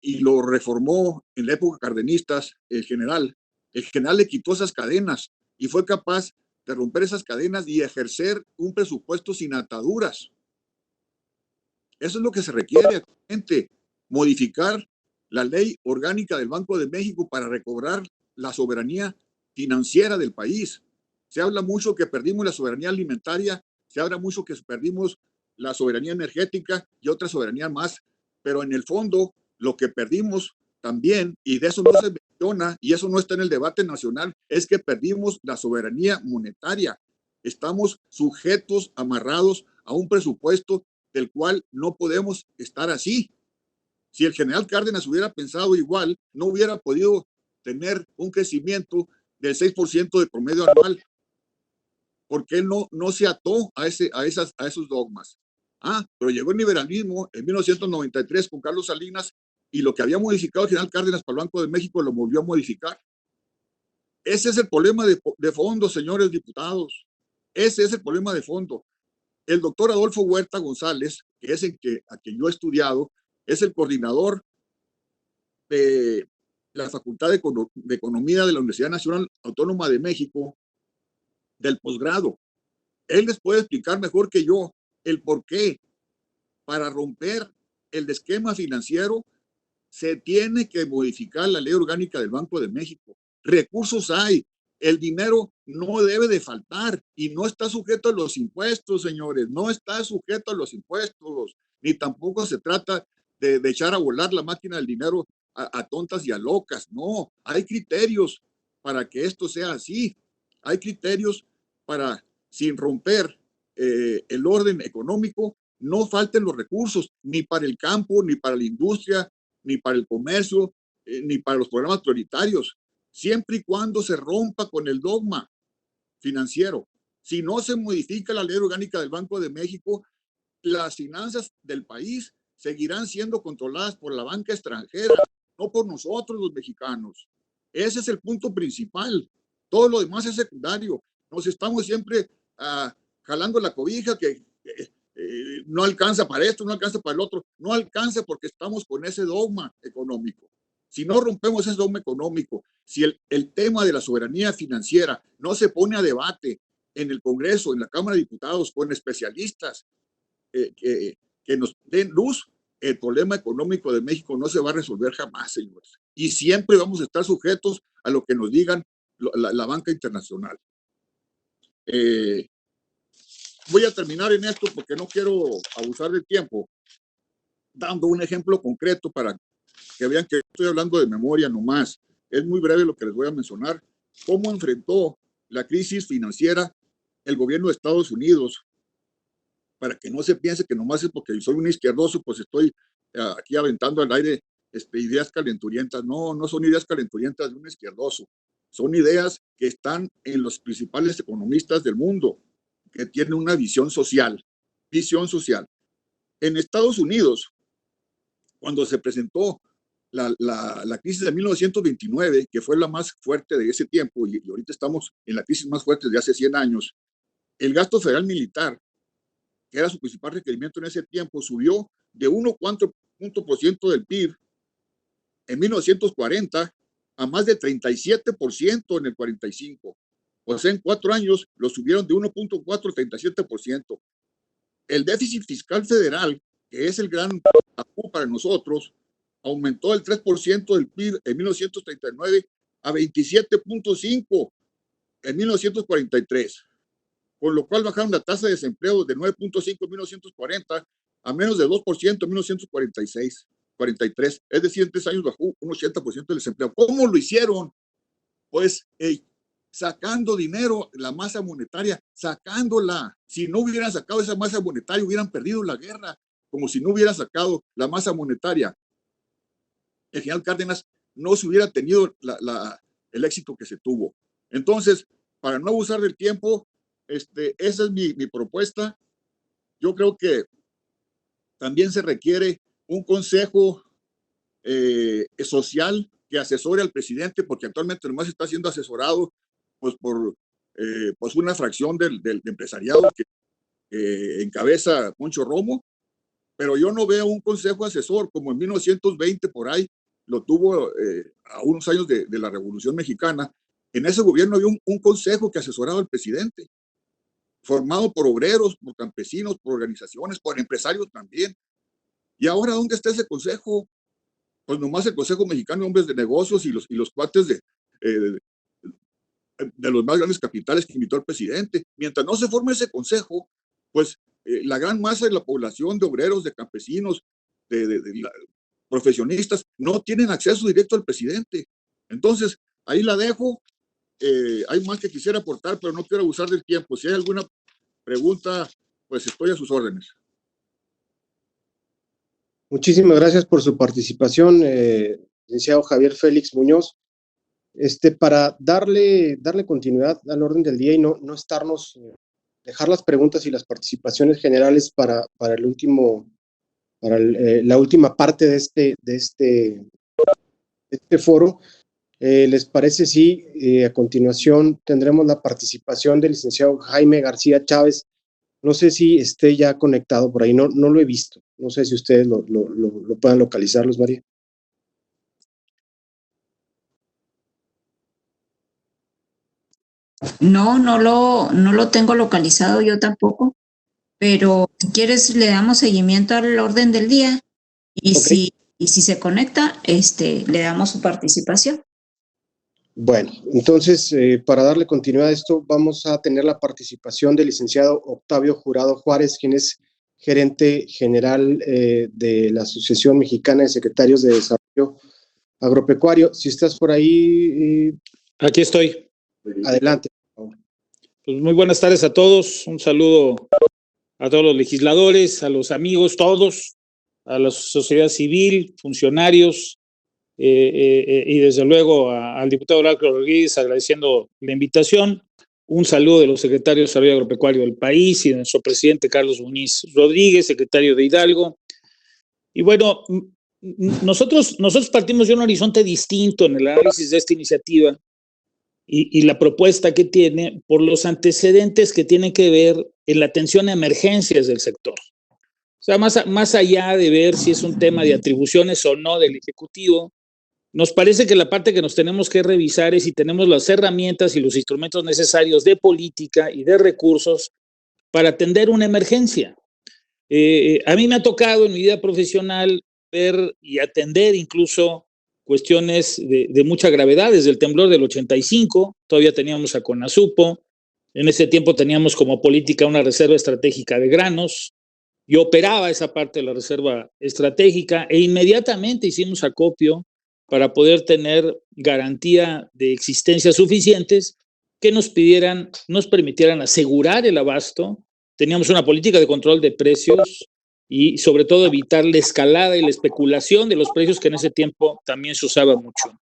y lo reformó en la época cardenistas, el general le quitó esas cadenas y fue capaz de romper esas cadenas y ejercer un presupuesto sin ataduras. Eso es lo que se requiere actualmente, modificar la ley orgánica del Banco de México para recobrar la soberanía financiera del país. Se habla mucho que perdimos la soberanía alimentaria, se habla mucho que perdimos la soberanía energética y otra soberanía más, pero en el fondo lo que perdimos también, y de eso no se menciona, y eso no está en el debate nacional, es que perdimos la soberanía monetaria. Estamos sujetos, amarrados a un presupuesto del cual no podemos estar así. Si el general Cárdenas hubiera pensado igual, no hubiera podido tener un crecimiento del 6% de promedio anual, porque él no se ató a esos dogmas. Pero llegó el liberalismo en 1993 con Carlos Salinas y lo que había modificado el general Cárdenas para el Banco de México lo volvió a modificar. Ese es el problema de fondo, señores diputados. Ese es el problema de fondo. El doctor Adolfo Huerta González, que es a quien yo he estudiado, es el coordinador de la Facultad de Economía de la Universidad Nacional Autónoma de México, del posgrado. Él les puede explicar mejor que yo el por qué. Para romper el esquema financiero se tiene que modificar la ley orgánica del Banco de México. Recursos hay, el dinero no debe de faltar y no está sujeto a los impuestos, señores, no está sujeto a los impuestos, ni tampoco se trata de echar a volar la máquina del dinero a tontas y a locas. No, hay criterios para que esto sea así. Hay criterios para, sin romper el orden económico, no falten los recursos, ni para el campo, ni para la industria, ni para el comercio, ni para los programas prioritarios, siempre y cuando se rompa con el dogma financiero. Si no se modifica la ley orgánica del Banco de México, las finanzas del país seguirán siendo controladas por la banca extranjera, no por nosotros los mexicanos. Ese es el punto principal. Todo lo demás es secundario. Nos estamos siempre jalando la cobija que no alcanza para esto, no alcanza para el otro. No alcanza porque estamos con ese dogma económico. Si no rompemos ese dogma económico, si el tema de la soberanía financiera no se pone a debate en el Congreso, en la Cámara de Diputados, con especialistas que nos den luz, el problema económico de México no se va a resolver jamás, señores. Y siempre vamos a estar sujetos a lo que nos digan la banca internacional. Voy a terminar en esto porque no quiero abusar del tiempo, dando un ejemplo concreto para que vean que estoy hablando de memoria nomás. Es muy breve lo que les voy a mencionar. Cómo enfrentó la crisis financiera el gobierno de Estados Unidos, para que no se piense que nomás es porque soy un izquierdoso, pues estoy aquí aventando al aire ideas calenturientas. No, no son ideas calenturientas de un izquierdoso. Son ideas que están en los principales economistas del mundo, que tienen una visión social. Visión social. En Estados Unidos, cuando se presentó la crisis de 1929, que fue la más fuerte de ese tiempo, y ahorita estamos en la crisis más fuerte de hace 100 años, el gasto federal militar, que era su principal requerimiento en ese tiempo, subió de 1,4% del PIB en 1940 a más de 37% en el 45. O sea, en 4 años lo subieron de 1,4% a 37%. El déficit fiscal federal, que es el gran tabú para nosotros, aumentó el 3% del PIB en 1939 a 27,5% en 1943. Con lo cual bajaron la tasa de desempleo de 9,5 en 1940 a menos de 2% en 1943. Es decir, en 3 años bajó un 80% del desempleo. ¿Cómo lo hicieron? Pues sacando dinero, la masa monetaria, sacándola. Si no hubieran sacado esa masa monetaria, hubieran perdido la guerra, como si no hubieran sacado la masa monetaria. El general Cárdenas no se hubiera tenido el éxito que se tuvo. Entonces, para no abusar del tiempo, Esa es mi propuesta. Yo creo que también se requiere un consejo social que asesore al presidente, porque actualmente nomás está siendo asesorado pues, por pues una fracción del empresariado que encabeza Poncho Romo, pero yo no veo un consejo asesor como en 1920 por ahí lo tuvo a unos años de la Revolución Mexicana. En ese gobierno había un consejo que asesoraba al presidente, formado por obreros, por campesinos, por organizaciones, por empresarios también. ¿Y ahora dónde está ese consejo? Pues nomás el Consejo Mexicano de Hombres de Negocios y los cuates de los más grandes capitales que invitó al presidente. Mientras no se forme ese consejo, pues la gran masa de la población, de obreros, de campesinos, profesionistas, no tienen acceso directo al presidente. Entonces, ahí la dejo. Hay más que quisiera aportar, pero no quiero abusar del tiempo. Si hay alguna pregunta, pues estoy a sus órdenes. Muchísimas gracias por su participación, licenciado Javier Félix Muñoz. Para darle continuidad al orden del día y no estarnos, dejar las preguntas y las participaciones generales para la última parte de este foro. ¿Les parece si a continuación tendremos la participación del licenciado Jaime García Chávez? No sé si esté ya conectado por ahí, no lo he visto. No sé si ustedes lo puedan localizar, Luz María. No lo tengo localizado yo tampoco, pero si quieres le damos seguimiento al orden del día y Okay. si se conecta, le damos su participación. Bueno, entonces, para darle continuidad a esto, vamos a tener la participación del licenciado Octavio Jurado Juárez, quien es gerente general de la Asociación Mexicana de Secretarios de Desarrollo Agropecuario. Si estás por ahí... Aquí estoy. Adelante. Pues muy buenas tardes a todos. Un saludo a todos los legisladores, a los amigos todos, a la sociedad civil, funcionarios, y desde luego al diputado Horacio Rodríguez, agradeciendo la invitación. Un saludo de los secretarios de Desarrollo Agropecuario del país y de nuestro presidente Carlos Muñiz Rodríguez, secretario de Hidalgo. Y bueno, nosotros partimos de un horizonte distinto en el análisis de esta iniciativa y la propuesta que tiene por los antecedentes que tienen que ver en la atención a emergencias del sector. O sea, más allá de ver si es un tema de atribuciones o no del Ejecutivo, nos parece que la parte que nos tenemos que revisar es si tenemos las herramientas y los instrumentos necesarios de política y de recursos para atender una emergencia. A mí me ha tocado en mi vida profesional ver y atender incluso cuestiones de mucha gravedad, desde el temblor del 85, todavía teníamos a CONASUPO, en ese tiempo teníamos como política una reserva estratégica de granos, yo operaba esa parte de la reserva estratégica e inmediatamente hicimos acopio para poder tener garantía de existencias suficientes que nos permitieran asegurar el abasto. Teníamos una política de control de precios y sobre todo evitar la escalada y la especulación de los precios que en ese tiempo también se usaba mucho.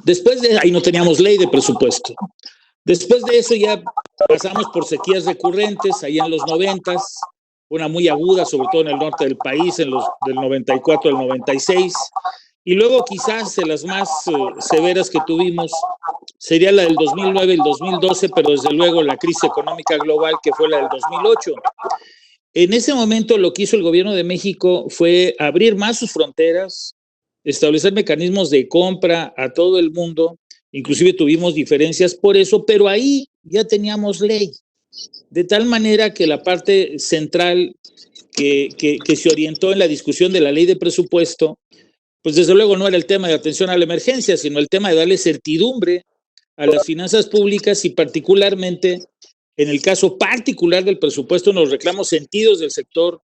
Después de ahí no teníamos ley de presupuesto. Después de eso ya pasamos por sequías recurrentes, allá en los 90s, una muy aguda, sobre todo en el norte del país, del 94 al 96, y luego quizás de las más severas que tuvimos sería la del 2009 y el 2012, pero desde luego la crisis económica global que fue la del 2008. En ese momento lo que hizo el gobierno de México fue abrir más sus fronteras, establecer mecanismos de compra a todo el mundo, inclusive tuvimos diferencias por eso, pero ahí ya teníamos ley, de tal manera que la parte central que se orientó en la discusión de la ley de presupuesto, pues desde luego no era el tema de atención a la emergencia, sino el tema de darle certidumbre a las finanzas públicas y particularmente, en el caso particular del presupuesto, los reclamos sentidos del sector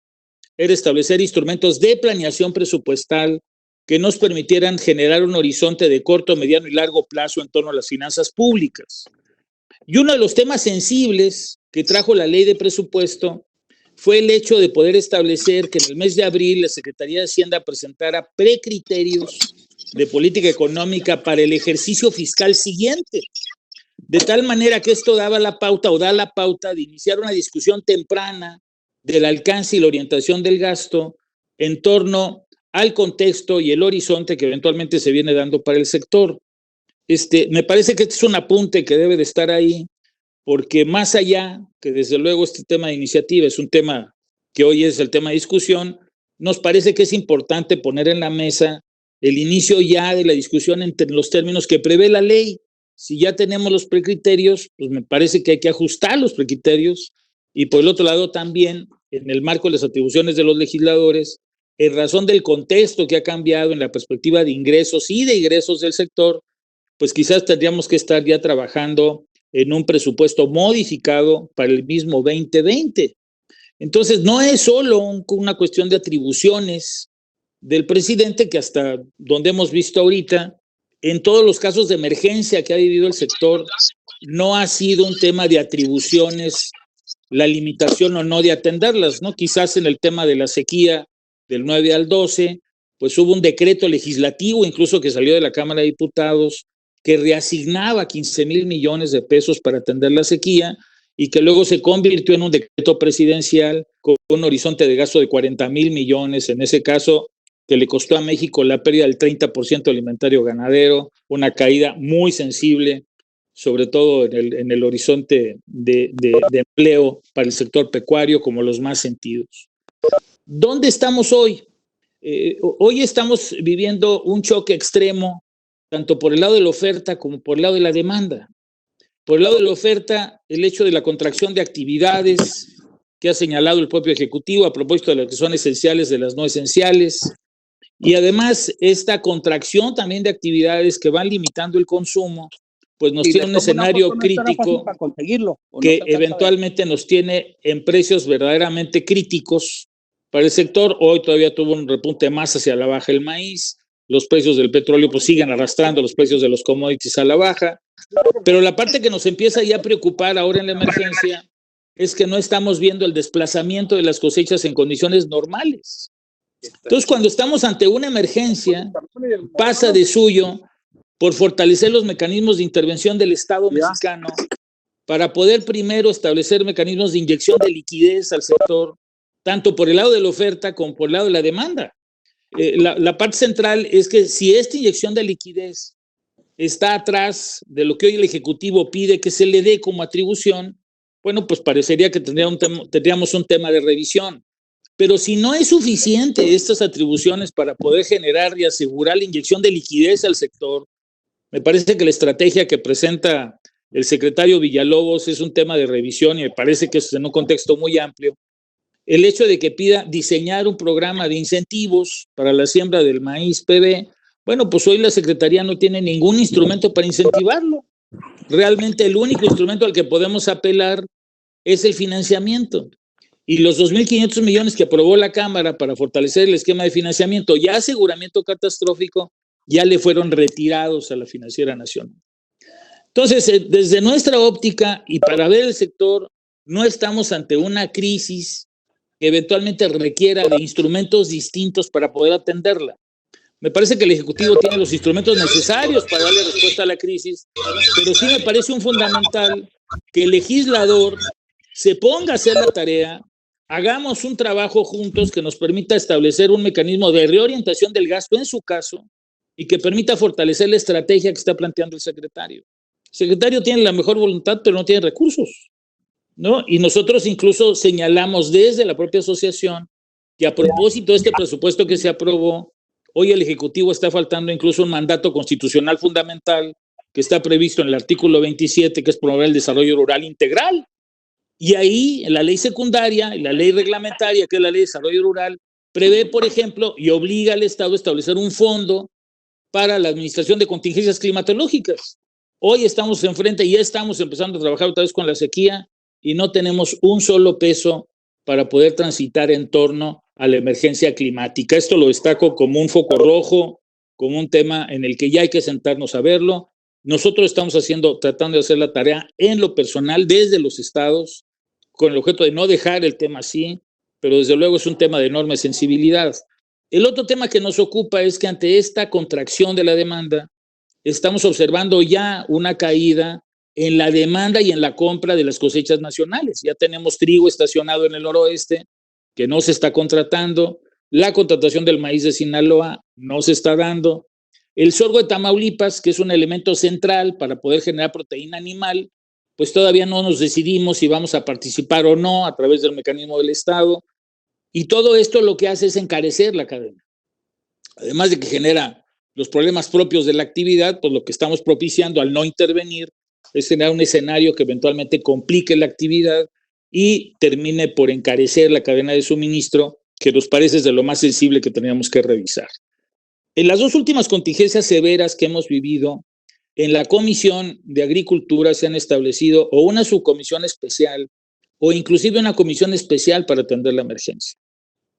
era establecer instrumentos de planeación presupuestal que nos permitieran generar un horizonte de corto, mediano y largo plazo en torno a las finanzas públicas. Y uno de los temas sensibles que trajo la ley de presupuesto fue el hecho de poder establecer que en el mes de abril la Secretaría de Hacienda presentara precriterios de política económica para el ejercicio fiscal siguiente. de tal manera que esto daba la pauta o da la pauta de iniciar una discusión temprana del alcance y la orientación del gasto en torno al contexto y el horizonte que eventualmente se viene dando para el sector. Me parece que este es un apunte que debe de estar ahí, porque más allá que desde luego este tema de iniciativa es un tema que hoy es el tema de discusión, nos parece que es importante poner en la mesa el inicio ya de la discusión entre los términos que prevé la ley. Si ya tenemos los precriterios, pues me parece que hay que ajustar los precriterios y por el otro lado también, en el marco de las atribuciones de los legisladores, en razón del contexto que ha cambiado en la perspectiva de ingresos y de egresos del sector, pues quizás tendríamos que estar ya trabajando en un presupuesto modificado para el mismo 2020. Entonces, no es solo una cuestión de atribuciones del presidente, que hasta donde hemos visto ahorita, en todos los casos de emergencia que ha vivido el sector, no ha sido un tema de atribuciones la limitación o no de atenderlas, ¿no? Quizás en el tema de la sequía del 9 al 12, pues hubo un decreto legislativo incluso que salió de la Cámara de Diputados que reasignaba 15,000 millones de pesos para atender la sequía y que luego se convirtió en un decreto presidencial con un horizonte de gasto de 40,000 millones, en ese caso que le costó a México la pérdida del 30% alimentario ganadero, una caída muy sensible, sobre todo en el horizonte de empleo para el sector pecuario, como los más sentidos. ¿Dónde estamos hoy? Hoy estamos viviendo un choque extremo, tanto por el lado de la oferta como por el lado de la demanda. Por el lado de la oferta, el hecho de la contracción de actividades que ha señalado el propio Ejecutivo a propósito de lo que son esenciales de las no esenciales, y además esta contracción también de actividades que van limitando el consumo, pues nos tiene un escenario crítico que eventualmente nos tiene en precios verdaderamente críticos para el sector. Hoy todavía tuvo un repunte más hacia la baja el maíz, los precios del petróleo pues siguen arrastrando los precios de los commodities a la baja, pero la parte que nos empieza ya a preocupar ahora en la emergencia es que no estamos viendo el desplazamiento de las cosechas en condiciones normales. Entonces, cuando estamos ante una emergencia, pasa de suyo por fortalecer los mecanismos de intervención del Estado mexicano para poder primero establecer mecanismos de inyección de liquidez al sector, tanto por el lado de la oferta como por el lado de la demanda. La parte central es que si esta inyección de liquidez está atrás de lo que hoy el Ejecutivo pide que se le dé como atribución, bueno, pues parecería que tendríamos un tema de revisión. Pero si no es suficiente estas atribuciones para poder generar y asegurar la inyección de liquidez al sector, me parece que la estrategia que presenta el secretario Villalobos es un tema de revisión y me parece que es en un contexto muy amplio. El hecho de que pida diseñar un programa de incentivos para la siembra del maíz PB, bueno, pues hoy la Secretaría no tiene ningún instrumento para incentivarlo. Realmente el único instrumento al que podemos apelar es el financiamiento. Y los 2,500 millones que aprobó la Cámara para fortalecer el esquema de financiamiento y aseguramiento catastrófico ya le fueron retirados a la Financiera Nacional. Entonces, desde nuestra óptica y para ver el sector, no estamos ante una crisis que eventualmente requiera de instrumentos distintos para poder atenderla. Me parece que el Ejecutivo tiene los instrumentos necesarios para darle respuesta a la crisis, pero sí me parece un fundamental que el legislador se ponga a hacer la tarea, hagamos un trabajo juntos que nos permita establecer un mecanismo de reorientación del gasto en su caso y que permita fortalecer la estrategia que está planteando el secretario. El secretario tiene la mejor voluntad, pero no tiene recursos, ¿no? Y nosotros incluso señalamos desde la propia asociación que a propósito de este presupuesto que se aprobó, hoy el Ejecutivo está faltando incluso un mandato constitucional fundamental que está previsto en el artículo 27, que es promover el desarrollo rural integral. Y ahí, en la ley secundaria y la ley reglamentaria, que es la ley de desarrollo rural, prevé, por ejemplo, y obliga al Estado a establecer un fondo para la administración de contingencias climatológicas. Hoy estamos enfrente y ya estamos empezando a trabajar otra vez con la sequía y no tenemos un solo peso para poder transitar en torno a la emergencia climática. Esto lo destaco como un foco rojo, como un tema en el que ya hay que sentarnos a verlo. Nosotros estamos tratando de hacer la tarea en lo personal desde los estados, con el objeto de no dejar el tema así, pero desde luego es un tema de enorme sensibilidad. El otro tema que nos ocupa es que ante esta contracción de la demanda, estamos observando ya una caída en la demanda y en la compra de las cosechas nacionales. Ya tenemos trigo estacionado en el noroeste que no se está contratando, la contratación del maíz de Sinaloa no se está dando, el sorgo de Tamaulipas, que es un elemento central para poder generar proteína animal, pues todavía no nos decidimos si vamos a participar o no a través del mecanismo del Estado, y todo esto lo que hace es encarecer la cadena. Además de que genera los problemas propios de la actividad, pues lo que estamos propiciando al no intervenir es generar un escenario que eventualmente complique la actividad y termine por encarecer la cadena de suministro, que nos parece de lo más sensible que teníamos que revisar. En las dos últimas contingencias severas que hemos vivido, en la Comisión de Agricultura se han establecido o una subcomisión especial o inclusive una comisión especial para atender la emergencia.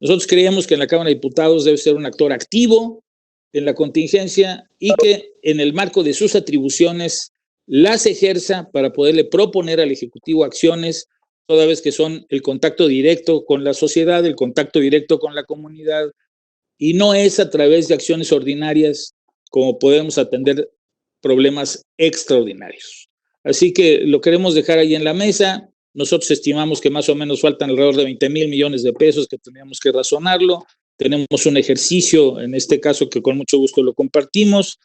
Nosotros creemos que en la Cámara de Diputados debe ser un actor activo en la contingencia y que en el marco de sus atribuciones las ejerza para poderle proponer al Ejecutivo acciones, toda vez que son el contacto directo con la sociedad, el contacto directo con la comunidad, y no es a través de acciones ordinarias como podemos atender problemas extraordinarios. Así que lo queremos dejar ahí en la mesa. Nosotros estimamos que más o menos faltan alrededor de 20,000 millones de pesos, que teníamos que razonarlo. Tenemos un ejercicio, en este caso, que con mucho gusto lo compartimos,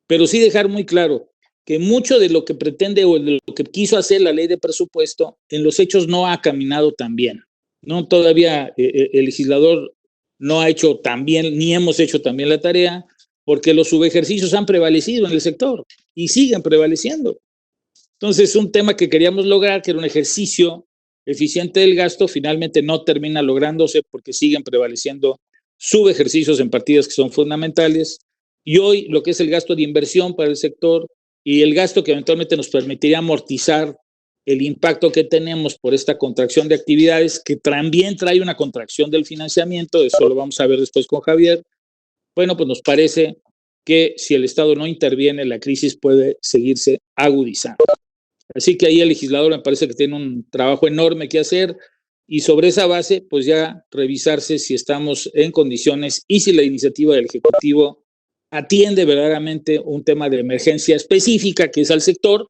pero sí dejar muy claro que mucho de lo que pretende o de lo que quiso hacer la ley de presupuesto, en los hechos no ha caminado tan bien. ¿No? Todavía el legislador no ha hecho tan bien, ni hemos hecho tan bien la tarea, porque los subejercicios han prevalecido en el sector y siguen prevaleciendo. Entonces, un tema que queríamos lograr, que era un ejercicio eficiente del gasto, finalmente no termina lográndose porque siguen prevaleciendo subejercicios en partidas que son fundamentales. Y hoy lo que es el gasto de inversión para el sector y el gasto que eventualmente nos permitiría amortizar el impacto que tenemos por esta contracción de actividades, que también trae una contracción del financiamiento, eso lo vamos a ver después con Javier. Bueno, pues nos parece que si el Estado no interviene, la crisis puede seguirse agudizando. Así que ahí el legislador me parece que tiene un trabajo enorme que hacer y sobre esa base, pues ya revisarse si estamos en condiciones y si la iniciativa del Ejecutivo atiende verdaderamente un tema de emergencia específica que es al sector,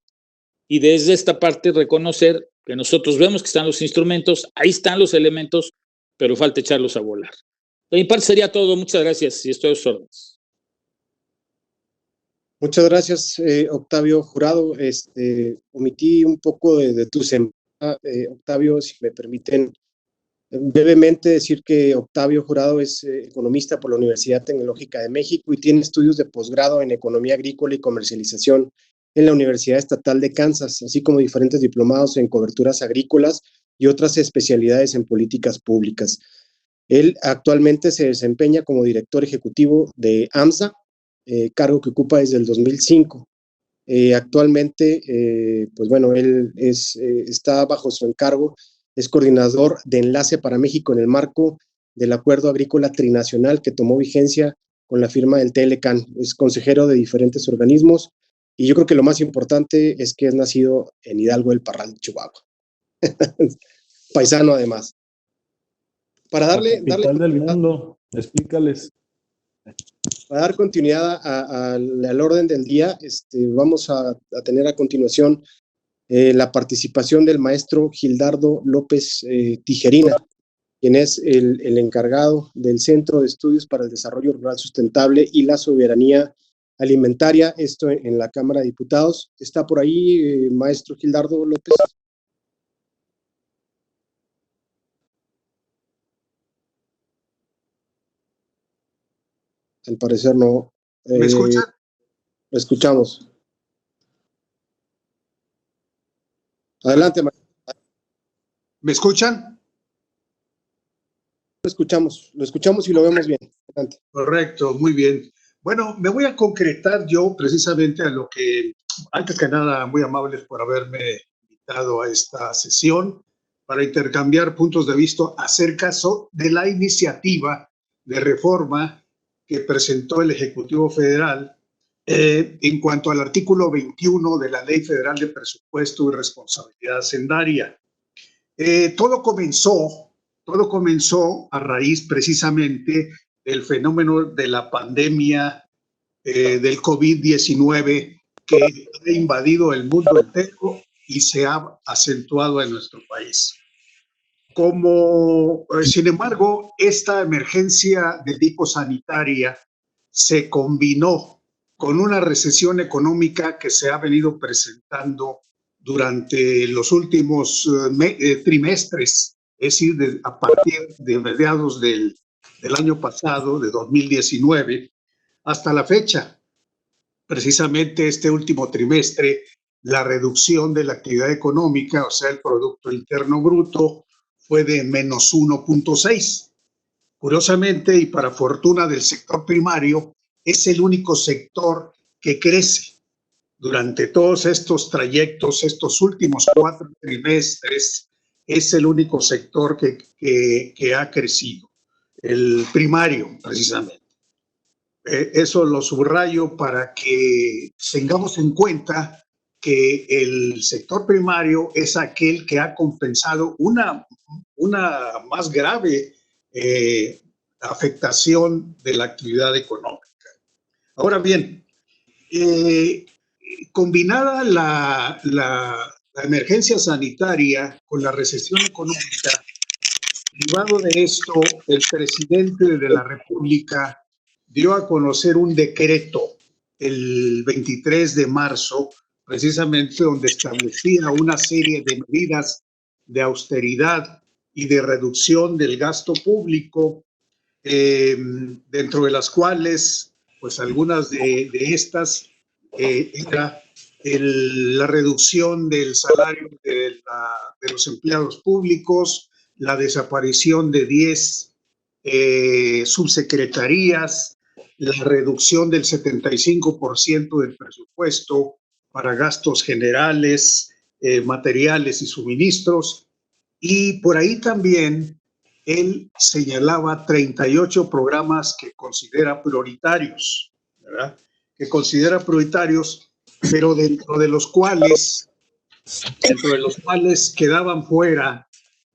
y desde esta parte reconocer que nosotros vemos que están los instrumentos, ahí están los elementos, pero falta echarlos a volar. De mi parte sería todo. Muchas gracias y estoy a sus órdenes. Muchas gracias, Octavio Jurado. Omití un poco de tu semana, Octavio, si me permiten brevemente decir que Octavio Jurado es economista por la Universidad Tecnológica de México y tiene estudios de posgrado en Economía Agrícola y Comercialización en la Universidad Estatal de Kansas, así como diferentes diplomados en coberturas agrícolas y otras especialidades en políticas públicas. Él actualmente se desempeña como director ejecutivo de AMSA, cargo que ocupa desde el 2005. Actualmente, pues bueno, él está bajo su encargo, es coordinador de Enlace para México en el marco del Acuerdo Agrícola Trinacional que tomó vigencia con la firma del TLCAN. Es consejero de diferentes organismos y yo creo que lo más importante es que es nacido en Hidalgo del Parral, Chihuahua. Paisano además. Para darle del mundo, explícales. Para dar continuidad al orden del día, vamos a tener a continuación la participación del maestro Gildardo López Tijerina, quien es el encargado del Centro de Estudios para el Desarrollo Rural Sustentable y la Soberanía Alimentaria, esto en la Cámara de Diputados. ¿Está por ahí, maestro Gildardo López? Al parecer no. ¿Me escuchan? Lo escuchamos. Adelante, maestro. ¿Me escuchan? Lo escuchamos y lo vemos bien. Adelante. Correcto, muy bien. Bueno, me voy a concretar yo precisamente a lo que, antes que nada, muy amables por haberme invitado a esta sesión para intercambiar puntos de vista acerca de la iniciativa de reforma que presentó el Ejecutivo Federal en cuanto al artículo 21 de la Ley Federal de Presupuesto y Responsabilidad Hacendaria. Todo comenzó a raíz precisamente del fenómeno de la pandemia del COVID-19 que ha invadido el mundo entero y se ha acentuado en nuestro país. Sin embargo, esta emergencia de tipo sanitaria se combinó con una recesión económica que se ha venido presentando durante los últimos trimestres, es decir, a partir de mediados del año pasado, de 2019, hasta la fecha. Precisamente este último trimestre, la reducción de la actividad económica, o sea, el Producto Interno Bruto, fue de menos 1.6. Curiosamente, y para fortuna del sector primario, es el único sector que crece. Durante todos estos trayectos, estos últimos 4 trimestres, es el único sector que ha crecido, el primario, precisamente. Eso lo subrayo para que tengamos en cuenta que el sector primario es aquel que ha compensado una más grave afectación de la actividad económica. Ahora bien, combinada la emergencia sanitaria con la recesión económica, derivado de esto, el presidente de la República dio a conocer un decreto el 23 de marzo, precisamente donde establecía una serie de medidas de austeridad y de reducción del gasto público, dentro de las cuales, pues algunas de estas era la reducción del salario de los empleados públicos, la desaparición de 10 subsecretarías, la reducción del 75% del presupuesto para gastos generales, materiales y suministros. Y por ahí también él señalaba 38 programas que considera prioritarios, ¿verdad? Que considera prioritarios, pero dentro de los cuales quedaban fuera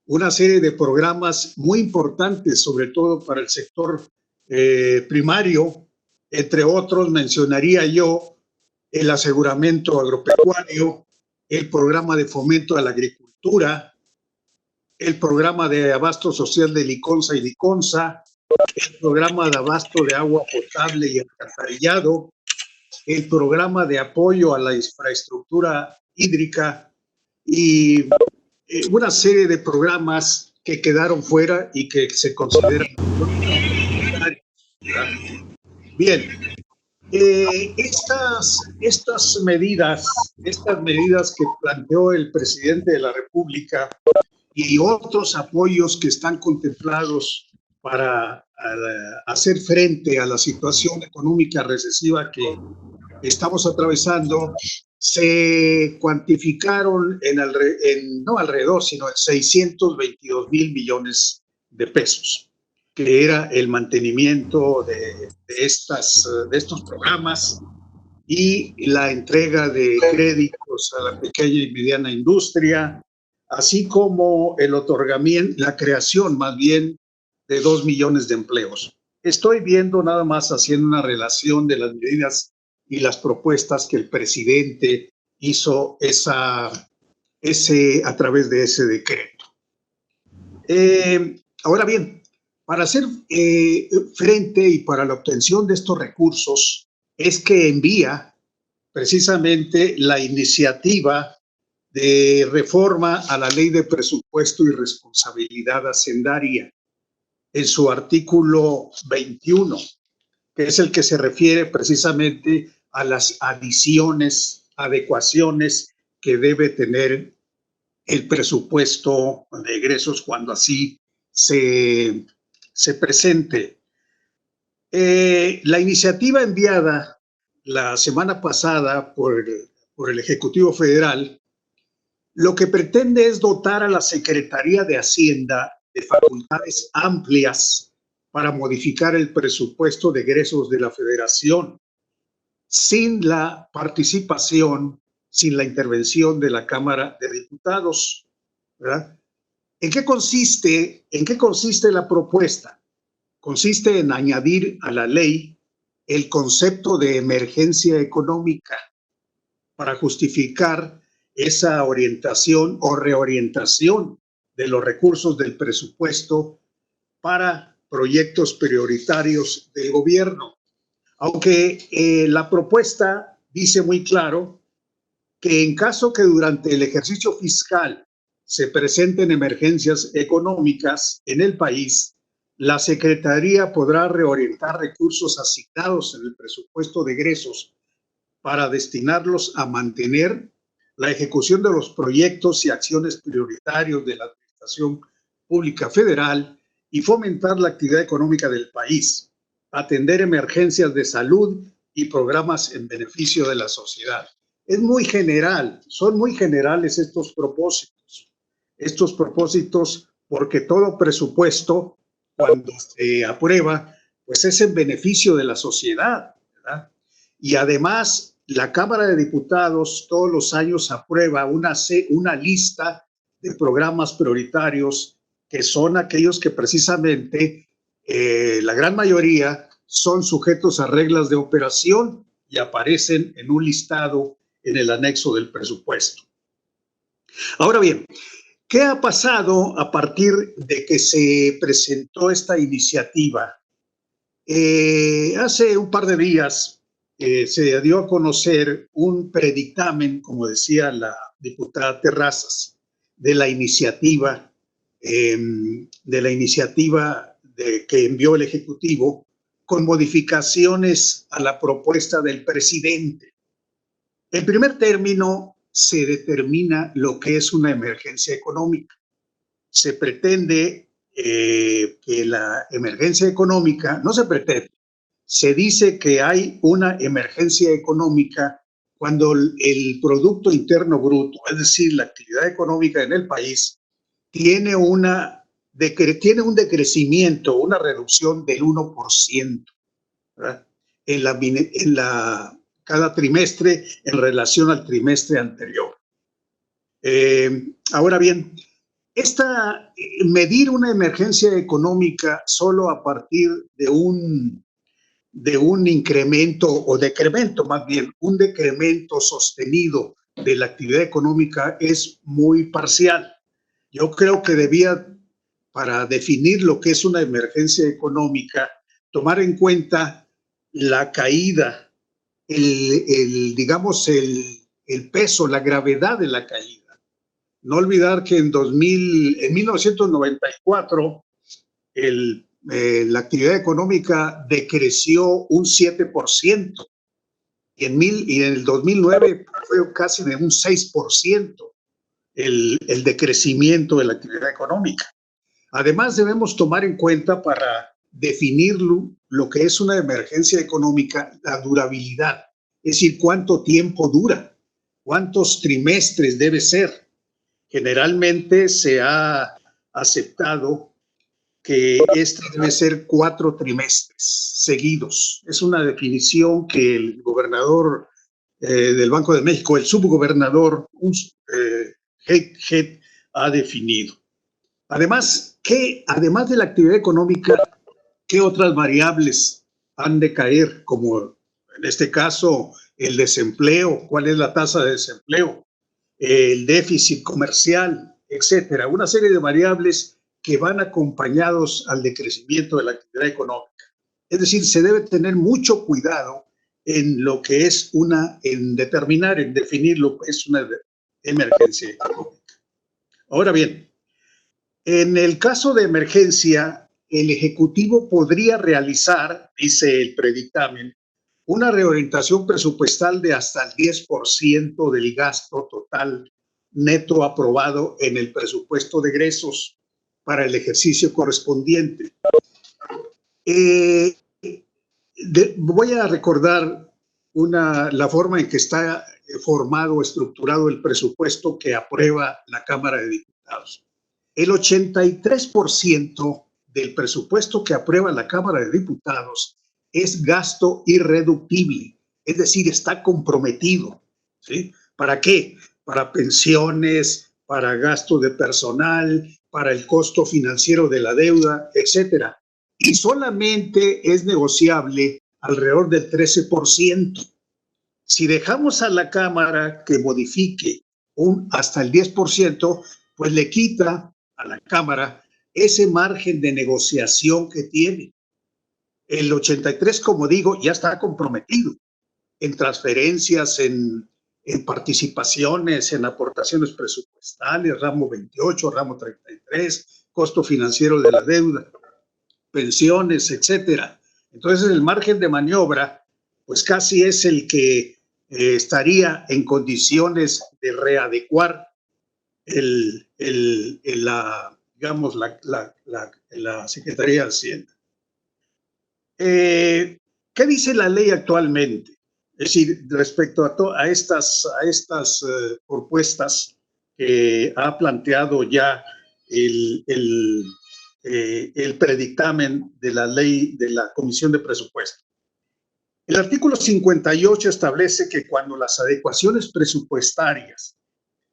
una serie de programas muy importantes, sobre todo para el sector primario. Entre otros mencionaría yo el aseguramiento agropecuario, el programa de fomento a la agricultura, el programa de abasto social de Liconza y Liconza, el programa de abasto de agua potable y alcantarillado, el programa de apoyo a la infraestructura hídrica y una serie de programas que quedaron fuera y que se consideran prioritarios. Bien, estas medidas que planteó el presidente de la República y otros apoyos que están contemplados para hacer frente a la situación económica recesiva que estamos atravesando, se cuantificaron no alrededor, sino en 622,000 millones de pesos, que era el mantenimiento de estos programas y la entrega de créditos a la pequeña y mediana industria, así como el otorgamiento, la creación más bien de 2 millones de empleos. Estoy viendo nada más haciendo una relación de las medidas y las propuestas que el presidente hizo a través de ese decreto. Ahora bien, para hacer frente y para la obtención de estos recursos es que envía precisamente la iniciativa de reforma a la Ley de Presupuesto y Responsabilidad Hacendaria en su artículo 21, que es el que se refiere precisamente a las adiciones, adecuaciones que debe tener el presupuesto de egresos cuando así se presente. La iniciativa enviada la semana pasada por el Ejecutivo Federal lo que pretende es dotar a la Secretaría de Hacienda de facultades amplias para modificar el presupuesto de egresos de la Federación, sin la participación, sin la intervención de la Cámara de Diputados, ¿verdad? ¿En qué consiste la propuesta? Consiste en añadir a la ley el concepto de emergencia económica para justificar esa orientación o reorientación de los recursos del presupuesto para proyectos prioritarios del gobierno. Aunque la propuesta dice muy claro que en caso que durante el ejercicio fiscal se presenten emergencias económicas en el país, la Secretaría podrá reorientar recursos asignados en el presupuesto de egresos para destinarlos a mantener la ejecución de los proyectos y acciones prioritarios de la Administración Pública Federal y fomentar la actividad económica del país, atender emergencias de salud y programas en beneficio de la sociedad. Es muy general, son muy generales estos propósitos porque todo presupuesto, cuando se aprueba, pues es en beneficio de la sociedad, ¿verdad? Y además, la Cámara de Diputados todos los años aprueba una lista de programas prioritarios que son aquellos que precisamente la gran mayoría son sujetos a reglas de operación y aparecen en un listado en el anexo del presupuesto. Ahora bien, ¿qué ha pasado a partir de que se presentó esta iniciativa? Hace un par de días se dio a conocer un predictamen, como decía la diputada Terrazas, de la iniciativa que envió el Ejecutivo con modificaciones a la propuesta del presidente. En primer término, se determina lo que es una emergencia económica. Se pretende que la emergencia económica, no se pretende, se dice que hay una emergencia económica cuando el Producto Interno Bruto, es decir, la actividad económica en el país, tiene un decrecimiento, una reducción del 1%, ¿verdad? Cada trimestre en relación al trimestre anterior. Ahora bien, medir una emergencia económica solo a partir de un incremento o decremento, más bien, un decremento sostenido de la actividad económica es muy parcial. Yo creo que para definir lo que es una emergencia económica, tomar en cuenta la caída, digamos, el peso, la gravedad de la caída. No olvidar que en 1994 la actividad económica decreció un 7% y en el 2009 fue casi de un 6% el decrecimiento de la actividad económica. Además, debemos tomar en cuenta para definir lo que es una emergencia económica, la durabilidad, es decir, cuánto tiempo dura, cuántos trimestres debe ser. Generalmente se ha aceptado que debe ser 4 trimestres seguidos. Es una definición que el gobernador del Banco de México, el subgobernador Head ha definido. Además de la actividad económica, ¿qué otras variables han de caer? Como en este caso el desempleo, ¿cuál es la tasa de desempleo? El déficit comercial, etcétera. Una serie de variables que van acompañados al decrecimiento de la actividad económica. Es decir, se debe tener mucho cuidado en lo que es en definir lo que es una emergencia económica. Ahora bien, en el caso de emergencia, el Ejecutivo podría realizar, dice el predictamen, una reorientación presupuestal de hasta el 10% del gasto total neto aprobado en el presupuesto de egresos para el ejercicio correspondiente. Voy a recordar la forma en que está formado o estructurado el presupuesto que aprueba la Cámara de Diputados. El 83% del presupuesto que aprueba la Cámara de Diputados es gasto irreductible, es decir, está comprometido, ¿sí? ¿Para qué? Para pensiones, para gasto de personal, para el costo financiero de la deuda, etcétera. Y solamente es negociable alrededor del 13%. Si dejamos a la Cámara que modifique hasta el 10%, pues le quita a la Cámara ese margen de negociación que tiene. El 83, como digo, ya está comprometido en transferencias, en participaciones, en aportaciones presupuestales, ramo 28, ramo 33, costo financiero de la deuda, pensiones, etcétera. Entonces el margen de maniobra pues casi es el que estaría en condiciones de readecuar la Secretaría de Hacienda. ¿Qué dice la ley actualmente? Es decir, respecto a estas propuestas que ha planteado ya el predictamen de la ley de la Comisión de Presupuesto. El artículo 58 establece que cuando las adecuaciones presupuestarias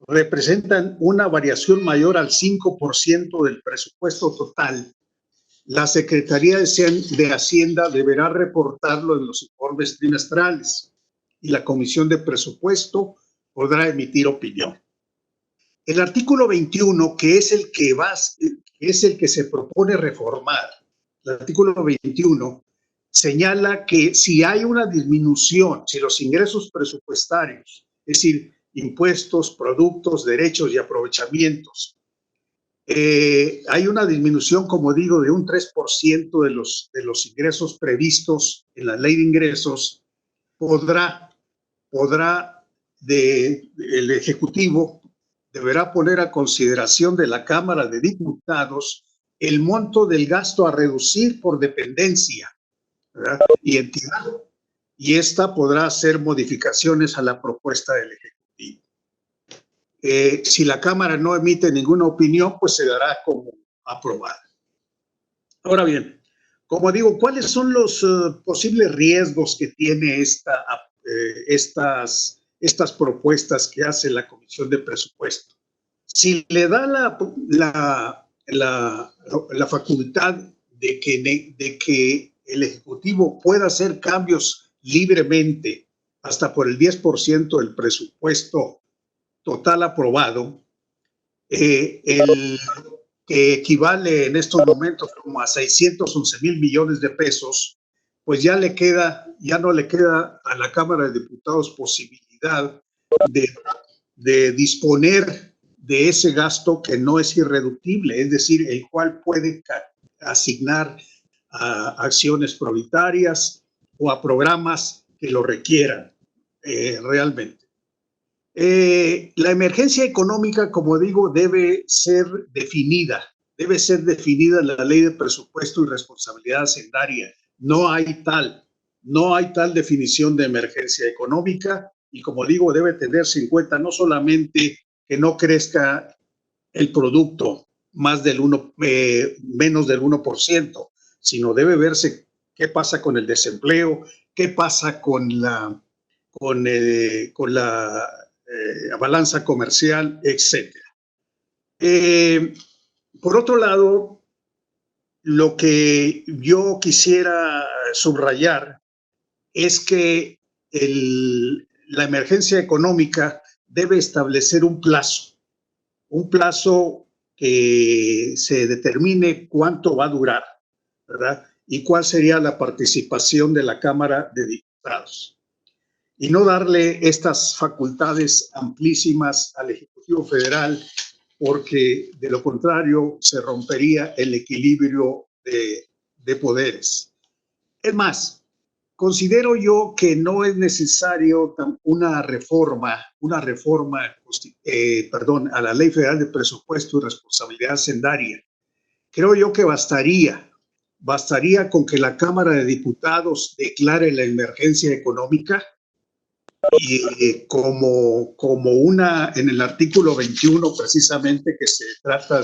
representan una variación mayor al 5% del presupuesto total, la Secretaría de Hacienda deberá reportarlo en los informes trimestrales y la Comisión de Presupuesto podrá emitir opinión. El artículo 21, que es el que se propone reformar, el artículo 21 señala que si hay una disminución, si los ingresos presupuestarios, es decir, impuestos, productos, derechos y aprovechamientos, hay una disminución, como digo, de un 3% de los ingresos previstos en la ley de ingresos, el Ejecutivo deberá poner a consideración de la Cámara de Diputados el monto del gasto a reducir por dependencia, ¿verdad?, y entidad, y esta podrá hacer modificaciones a la propuesta del Ejecutivo. Si la Cámara no emite ninguna opinión, pues se dará como aprobada. Ahora bien, como digo, ¿cuáles son los posibles riesgos que tiene estas propuestas que hace la Comisión de Presupuesto? Si le da la facultad de que el Ejecutivo pueda hacer cambios libremente hasta por el 10% del presupuesto total aprobado, que equivale en estos momentos como a 611,000 millones de pesos, pues ya no le queda a la Cámara de Diputados posibilidad de disponer de ese gasto que no es irreductible, es decir, el cual puede asignar a acciones prioritarias o a programas que lo requieran realmente. La emergencia económica, como digo, debe ser definida en la ley de presupuesto y responsabilidad hacendaria. No hay tal definición de emergencia económica y, como digo, debe tenerse en cuenta no solamente que no crezca el producto menos del 1%, sino debe verse qué pasa con el desempleo, qué pasa con la balanza comercial, etc. Por otro lado, lo que yo quisiera subrayar es que la emergencia económica debe establecer un plazo que se determine cuánto va a durar, ¿verdad?, y cuál sería la participación de la Cámara de Diputados. Y no darle estas facultades amplísimas al Ejecutivo Federal, porque de lo contrario se rompería el equilibrio de poderes. Es más, considero yo que no es necesario una reforma a la Ley Federal de Presupuesto y Responsabilidad Hacendaria. Creo yo que bastaría con que la Cámara de Diputados declare la emergencia económica y como en el artículo 21 precisamente que se trata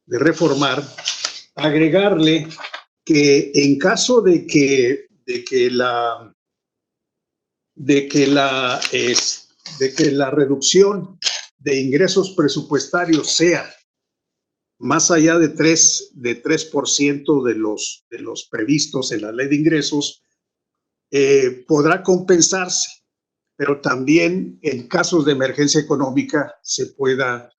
de reformar, agregarle que en caso de que la reducción de ingresos presupuestarios sea más allá de 3% de los previstos en la ley de ingresos, podrá compensarse pero también en casos de emergencia económica se pueda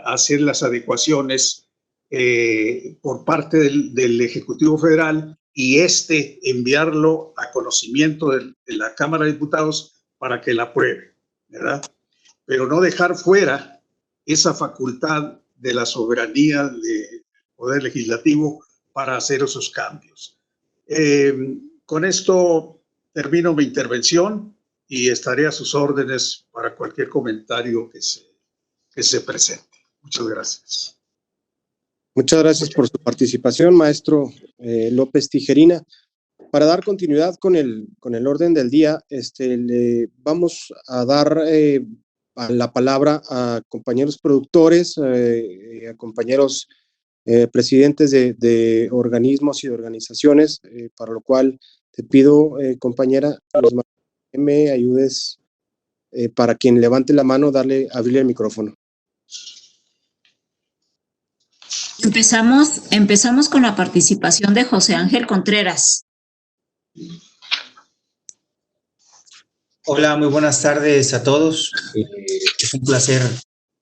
hacer las adecuaciones por parte del Ejecutivo Federal y enviarlo a conocimiento de la Cámara de Diputados para que la apruebe, ¿verdad? Pero no dejar fuera esa facultad de la soberanía del Poder Legislativo para hacer esos cambios. Con esto termino mi intervención y estaré a sus órdenes para cualquier comentario que se presente. Muchas gracias. Muchas gracias por su participación, maestro López Tijerina. Para dar continuidad con el orden del día, le vamos a dar la palabra a compañeros productores, a compañeros presidentes de organismos y de organizaciones, para lo cual te pido, compañera, que me ayudes para quien levante la mano, abrirle el micrófono. Empezamos con la participación de José Ángel Contreras. Hola, muy buenas tardes a todos. Es un placer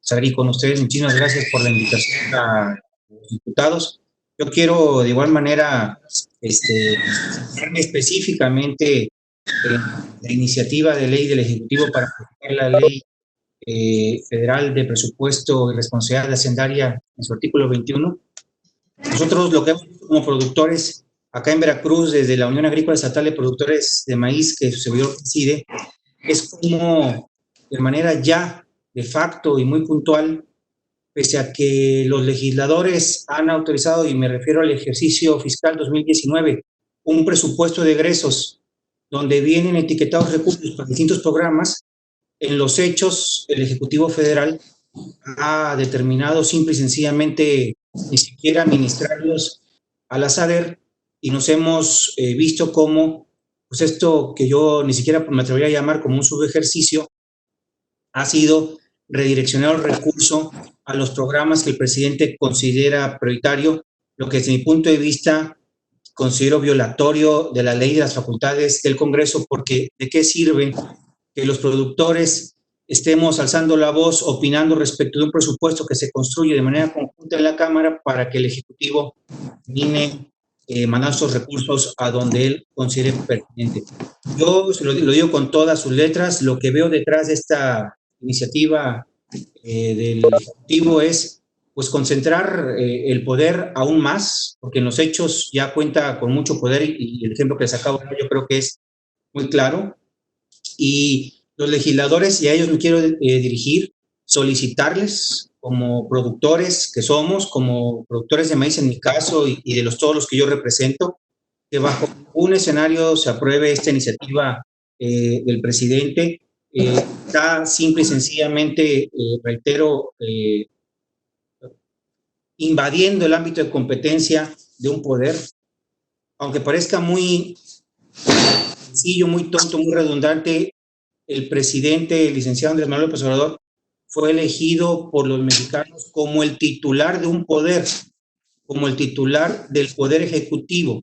estar aquí con ustedes. Muchísimas gracias por la invitación a los diputados. Yo quiero de igual manera centrarme específicamente en la iniciativa de ley del Ejecutivo para aplicar la ley federal de presupuesto y responsabilidad hacendaria en su artículo 21. Nosotros lo que hemos visto como productores acá en Veracruz, desde la Unión Agrícola Estatal de Productores de Maíz, que su servidor preside, es como de manera ya de facto y muy puntual, pese a que los legisladores han autorizado, y me refiero al ejercicio fiscal 2019, un presupuesto de egresos donde vienen etiquetados recursos para distintos programas. En los hechos, el Ejecutivo Federal ha determinado simple y sencillamente ni siquiera administrarlos al azar, y nos hemos visto como, pues esto que yo ni siquiera me atrevería a llamar como un subejercicio, ha sido redireccionar el recurso a los programas que el presidente considera prioritario, lo que desde mi punto de vista considero violatorio de la ley de las facultades del Congreso, porque ¿de qué sirve que los productores estemos alzando la voz, opinando respecto de un presupuesto que se construye de manera conjunta en la Cámara para que el Ejecutivo termine mandando esos recursos a donde él considere pertinente? Yo se lo digo con todas sus letras, lo que veo detrás de esta iniciativa del Ejecutivo es pues concentrar el poder aún más, porque en los hechos ya cuenta con mucho poder y el ejemplo que les acabo de dar yo creo que es muy claro. Y los legisladores, y a ellos me quiero dirigir, solicitarles como productores que somos, como productores de maíz en mi caso y de todos los que yo represento, que bajo un escenario se apruebe esta iniciativa del presidente. Está simple y sencillamente, reitero, invadiendo el ámbito de competencia de un poder, aunque parezca muy sencillo, muy tonto, muy redundante. El presidente, el licenciado Andrés Manuel López Obrador, fue elegido por los mexicanos como el titular de un poder, como el titular del poder ejecutivo.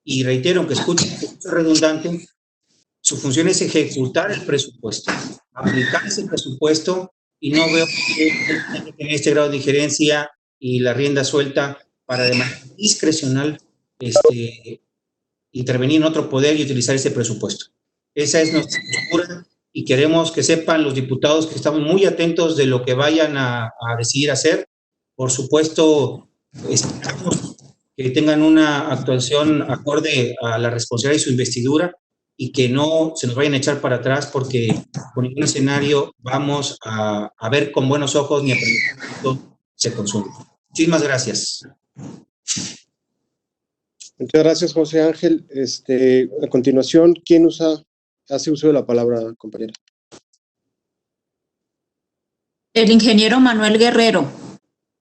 Y reitero, aunque escuchen que es redundante, su función es ejecutar el presupuesto, aplicar ese presupuesto, y no veo que tenga este grado de injerencia y la rienda suelta para de manera discrecional intervenir en otro poder y utilizar ese presupuesto. Esa es nuestra postura y queremos que sepan los diputados que estamos muy atentos de lo que vayan a decidir hacer. Por supuesto, esperamos que tengan una actuación acorde a la responsabilidad de su investidura y que no se nos vayan a echar para atrás, porque con ningún escenario vamos a ver con buenos ojos ni a permitir que esto se consuma. Muchísimas gracias. Muchas gracias, José Ángel. A continuación, ¿quién hace uso de la palabra, compañera? El ingeniero Manuel Guerrero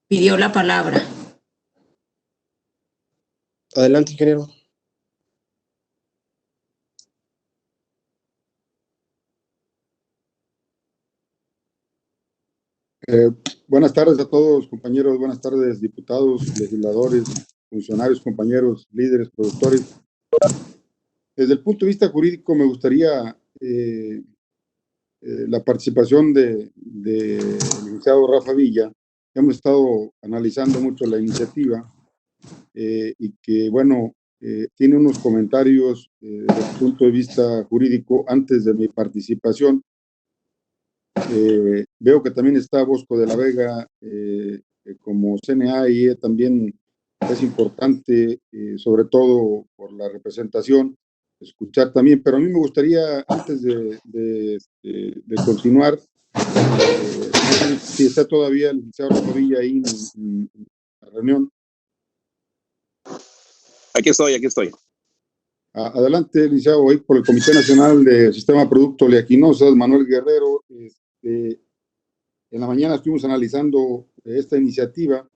pidió la palabra. Adelante, ingeniero. Buenas tardes a todos, compañeros. Buenas tardes, diputados, legisladores, funcionarios, compañeros, líderes, productores. Desde el punto de vista jurídico, me gustaría la participación del licenciado Rafa Villa. Hemos estado analizando mucho la iniciativa y que, bueno, tiene unos comentarios desde el punto de vista jurídico antes de mi participación. Veo que también está Bosco de la Vega como CNA y también es importante, sobre todo por la representación, escuchar también, pero a mí me gustaría, antes de continuar, no sé si está todavía el licenciado Rafa Villa ahí en la reunión. Aquí estoy. Adelante, licenciado, hoy por el Comité Nacional de Sistema de Productos Oleaginosas, Manuel Guerrero. En la mañana estuvimos analizando esta iniciativa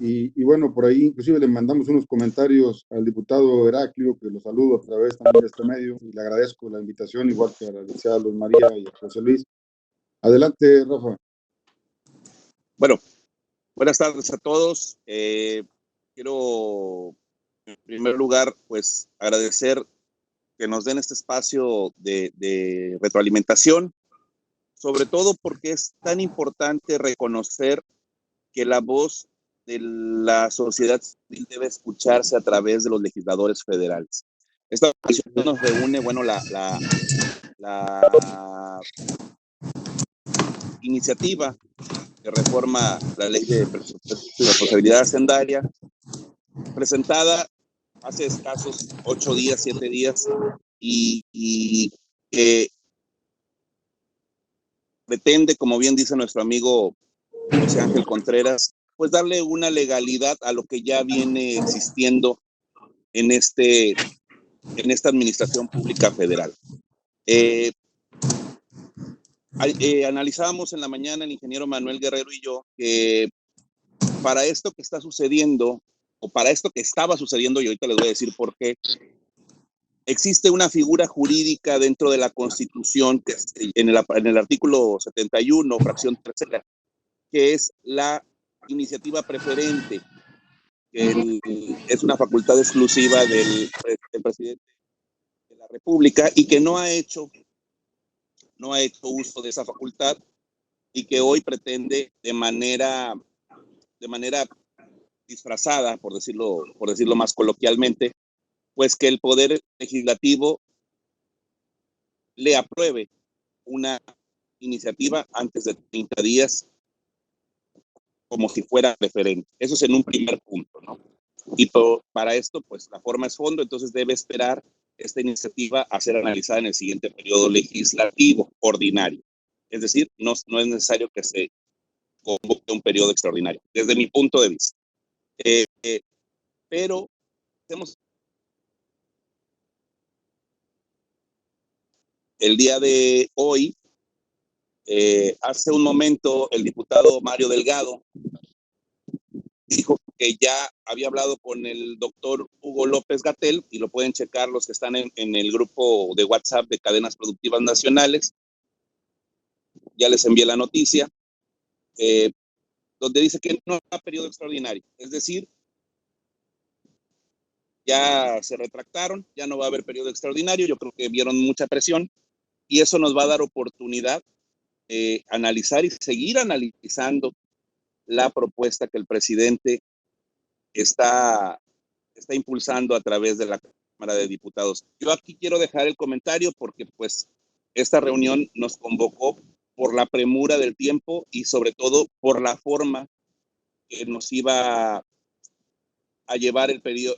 y bueno, por ahí inclusive le mandamos unos comentarios al diputado Heraclio, que lo saludo a través también de este medio, y le agradezco la invitación, igual que a la licenciada Luz María y a José Luis. Adelante, Rafa. Bueno, buenas tardes a todos. Quiero, en primer lugar, pues agradecer que nos den este espacio de retroalimentación, sobre todo porque es tan importante reconocer que la voz de la sociedad civil debe escucharse a través de los legisladores federales. Esta comisión nos reúne, bueno, la iniciativa que reforma la ley de responsabilidad hacendaria, presentada hace escasos 8 días, 7 días, y que pretende, como bien dice nuestro amigo José Ángel Contreras, pues darle una legalidad a lo que ya viene existiendo en esta administración pública federal. Analizábamos en la mañana el ingeniero Manuel Guerrero y yo que para esto que está sucediendo, o para esto que estaba sucediendo, y ahorita les voy a decir por qué, existe una figura jurídica dentro de la Constitución, que es en el artículo 71, fracción tercera, que es la iniciativa preferente, que es una facultad exclusiva del presidente de la República y que no ha hecho uso de esa facultad y que hoy pretende de manera disfrazada, por decirlo más coloquialmente, pues que el Poder Legislativo le apruebe una iniciativa antes de 30 días como si fuera referente. Eso es en un primer punto, ¿no? Y para esto, pues la forma es fondo, entonces debe esperar esta iniciativa a ser analizada en el siguiente periodo legislativo ordinario. Es decir, no es necesario que se convoque un periodo extraordinario, desde mi punto de vista. Pero el día de hoy, hace un momento, el diputado Mario Delgado dijo que ya había hablado con el doctor Hugo López-Gatell, y lo pueden checar los que están en el grupo de WhatsApp de Cadenas Productivas Nacionales. Ya les envié la noticia, donde dice que no habrá periodo extraordinario. Es decir, ya se retractaron, ya no va a haber periodo extraordinario. Yo creo que vieron mucha presión y eso nos va a dar oportunidad de analizar y seguir analizando la propuesta que el presidente está impulsando a través de la Cámara de Diputados. Yo aquí quiero dejar el comentario porque pues esta reunión nos convocó por la premura del tiempo y sobre todo por la forma que nos iba a llevar el periodo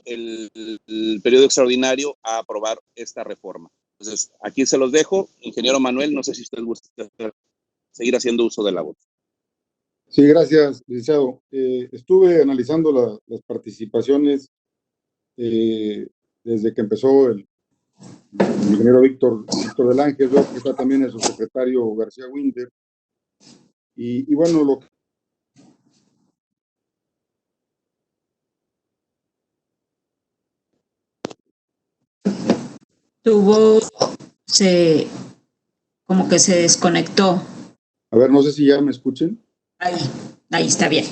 extraordinario a aprobar esta reforma. Entonces, aquí se los dejo. Ingeniero Manuel, no sé si usted gusta seguir haciendo uso de la voz. Sí, gracias, licenciado. Estuve analizando las participaciones desde que empezó el ingeniero Víctor del Ángel, veo que está también el subsecretario García Winder. Y bueno, lo que Tu voz como que se desconectó. A ver, no sé si ya me escuchen. Ahí está bien.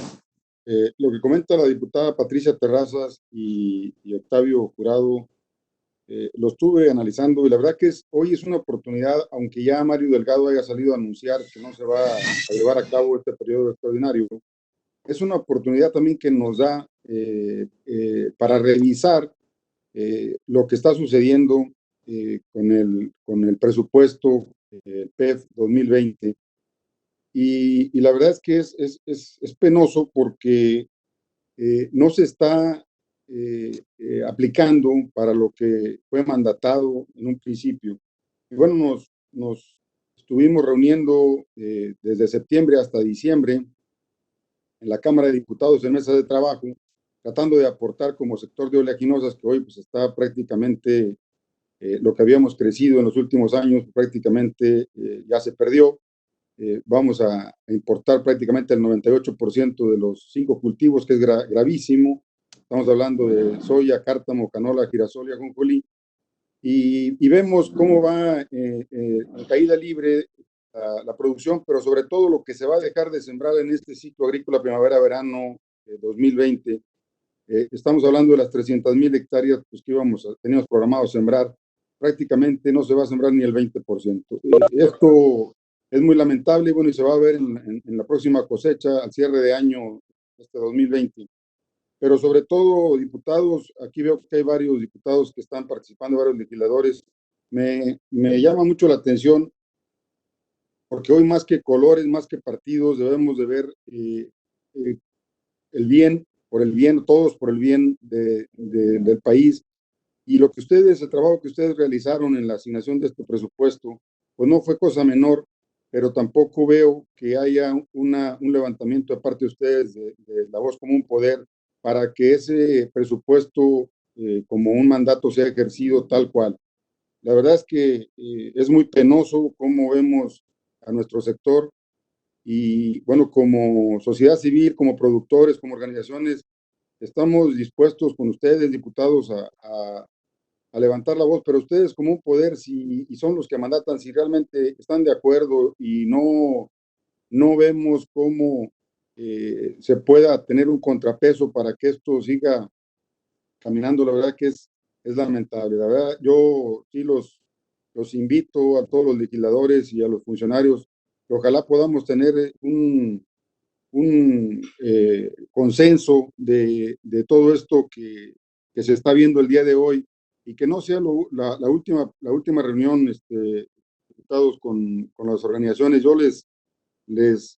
Lo que comenta la diputada Patricia Terrazas y Octavio Jurado lo estuve analizando y la verdad que hoy es una oportunidad, aunque ya Mario Delgado haya salido a anunciar que no se va a llevar a cabo este periodo extraordinario, es una oportunidad también que nos da para revisar lo que está sucediendo con el presupuesto PEF 2020. Y la verdad es que es penoso porque no se está aplicando para lo que fue mandatado en un principio. Y bueno, nos estuvimos reuniendo desde septiembre hasta diciembre en la Cámara de Diputados en mesa de trabajo, tratando de aportar como sector de oleaginosas, que hoy pues está prácticamente lo que habíamos crecido en los últimos años, prácticamente ya se perdió. Vamos a importar prácticamente el 98% de los 5 cultivos, que es gravísimo. Estamos hablando de soya, cártamo, canola, girasol y ajonjolí. Y vemos cómo va en caída libre la producción, pero sobre todo lo que se va a dejar de sembrar en este ciclo agrícola primavera-verano 2020. Estamos hablando de las 300,000 hectáreas pues, que teníamos programado sembrar. Prácticamente no se va a sembrar ni el 20%. Esto es muy lamentable, bueno, y se va a ver en la próxima cosecha al cierre de año, este 2020. Pero sobre todo, diputados, aquí veo que hay varios diputados que están participando, varios legisladores. Me llama mucho la atención porque hoy más que colores, más que partidos, debemos de ver el bien, por el bien, todos por el bien del país. Y lo que el trabajo que ustedes realizaron en la asignación de este presupuesto, pues no fue cosa menor, pero tampoco veo que haya un levantamiento de parte de ustedes de la voz como un poder para que ese presupuesto como un mandato sea ejercido tal cual. La verdad es que es muy penoso cómo vemos a nuestro sector y bueno, como sociedad civil, como productores, como organizaciones, estamos dispuestos con ustedes, diputados, a levantar la voz, pero ustedes como un poder, y son los que mandatan, si realmente están de acuerdo y no vemos cómo se pueda tener un contrapeso para que esto siga caminando, la verdad que es lamentable. La verdad, yo sí los invito a todos los legisladores y a los funcionarios que ojalá podamos tener un consenso de todo esto que se está viendo el día de hoy y que no sea la última reunión, diputados, con las organizaciones. Yo les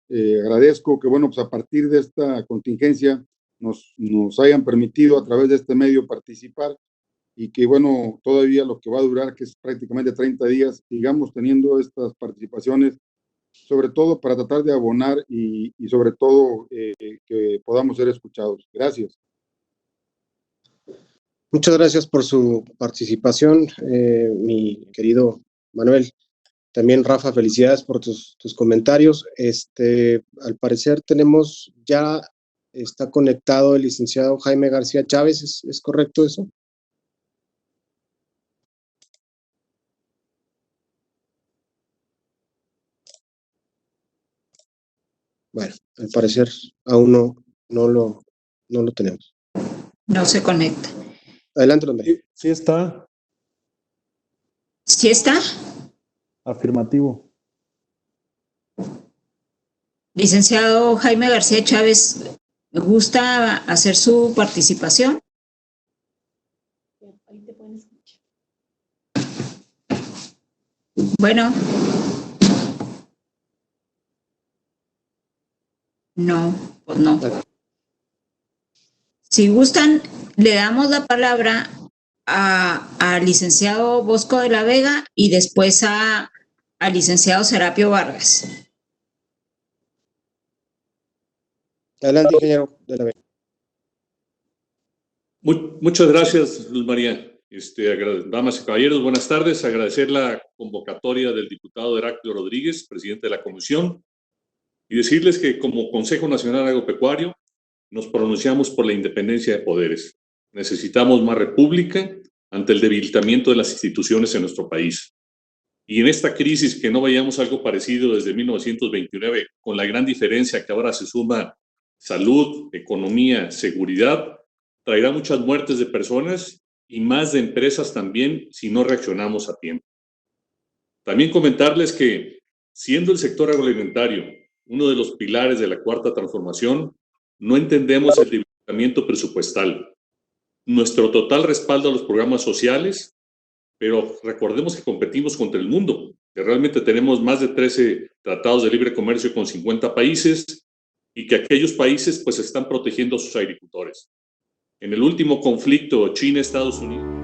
agradezco que, bueno, pues a partir de esta contingencia nos hayan permitido a través de este medio participar y que, bueno, todavía lo que va a durar, que es prácticamente 30 días, sigamos teniendo estas participaciones, sobre todo para tratar de abonar y sobre todo que podamos ser escuchados. Gracias. Muchas gracias por su participación, mi querido Manuel. También, Rafa, felicidades por tus comentarios. Al parecer está conectado el licenciado Jaime García Chávez, ¿es correcto eso? Bueno, al parecer aún no lo tenemos. No se conecta. Adelante, Lomé. Sí está. ¿Sí está? Afirmativo. Licenciado Jaime García Chávez, ¿me gusta hacer su participación? Bueno. No, pues no. Si gustan, le damos la palabra al licenciado Bosco de la Vega y después al licenciado Serapio Vargas. Adelante, ingeniero de la Vega. Muchas gracias, Luz María. Damas y caballeros, buenas tardes. Agradecer la convocatoria del diputado Heráclito Rodríguez, presidente de la comisión, y decirles que como Consejo Nacional Agropecuario nos pronunciamos por la independencia de poderes. Necesitamos más república ante el debilitamiento de las instituciones en nuestro país. Y en esta crisis, que no veíamos algo parecido desde 1929, con la gran diferencia que ahora se suma salud, economía, seguridad, traerá muchas muertes de personas y más de empresas también si no reaccionamos a tiempo. También comentarles que, siendo el sector agroalimentario uno de los pilares de la cuarta transformación, no entendemos el debilitamiento presupuestal. Nuestro total respaldo a los programas sociales, pero recordemos que competimos contra el mundo, que realmente tenemos más de 13 tratados de libre comercio con 50 países y que aquellos países pues están protegiendo a sus agricultores. En el último conflicto China-Estados Unidos,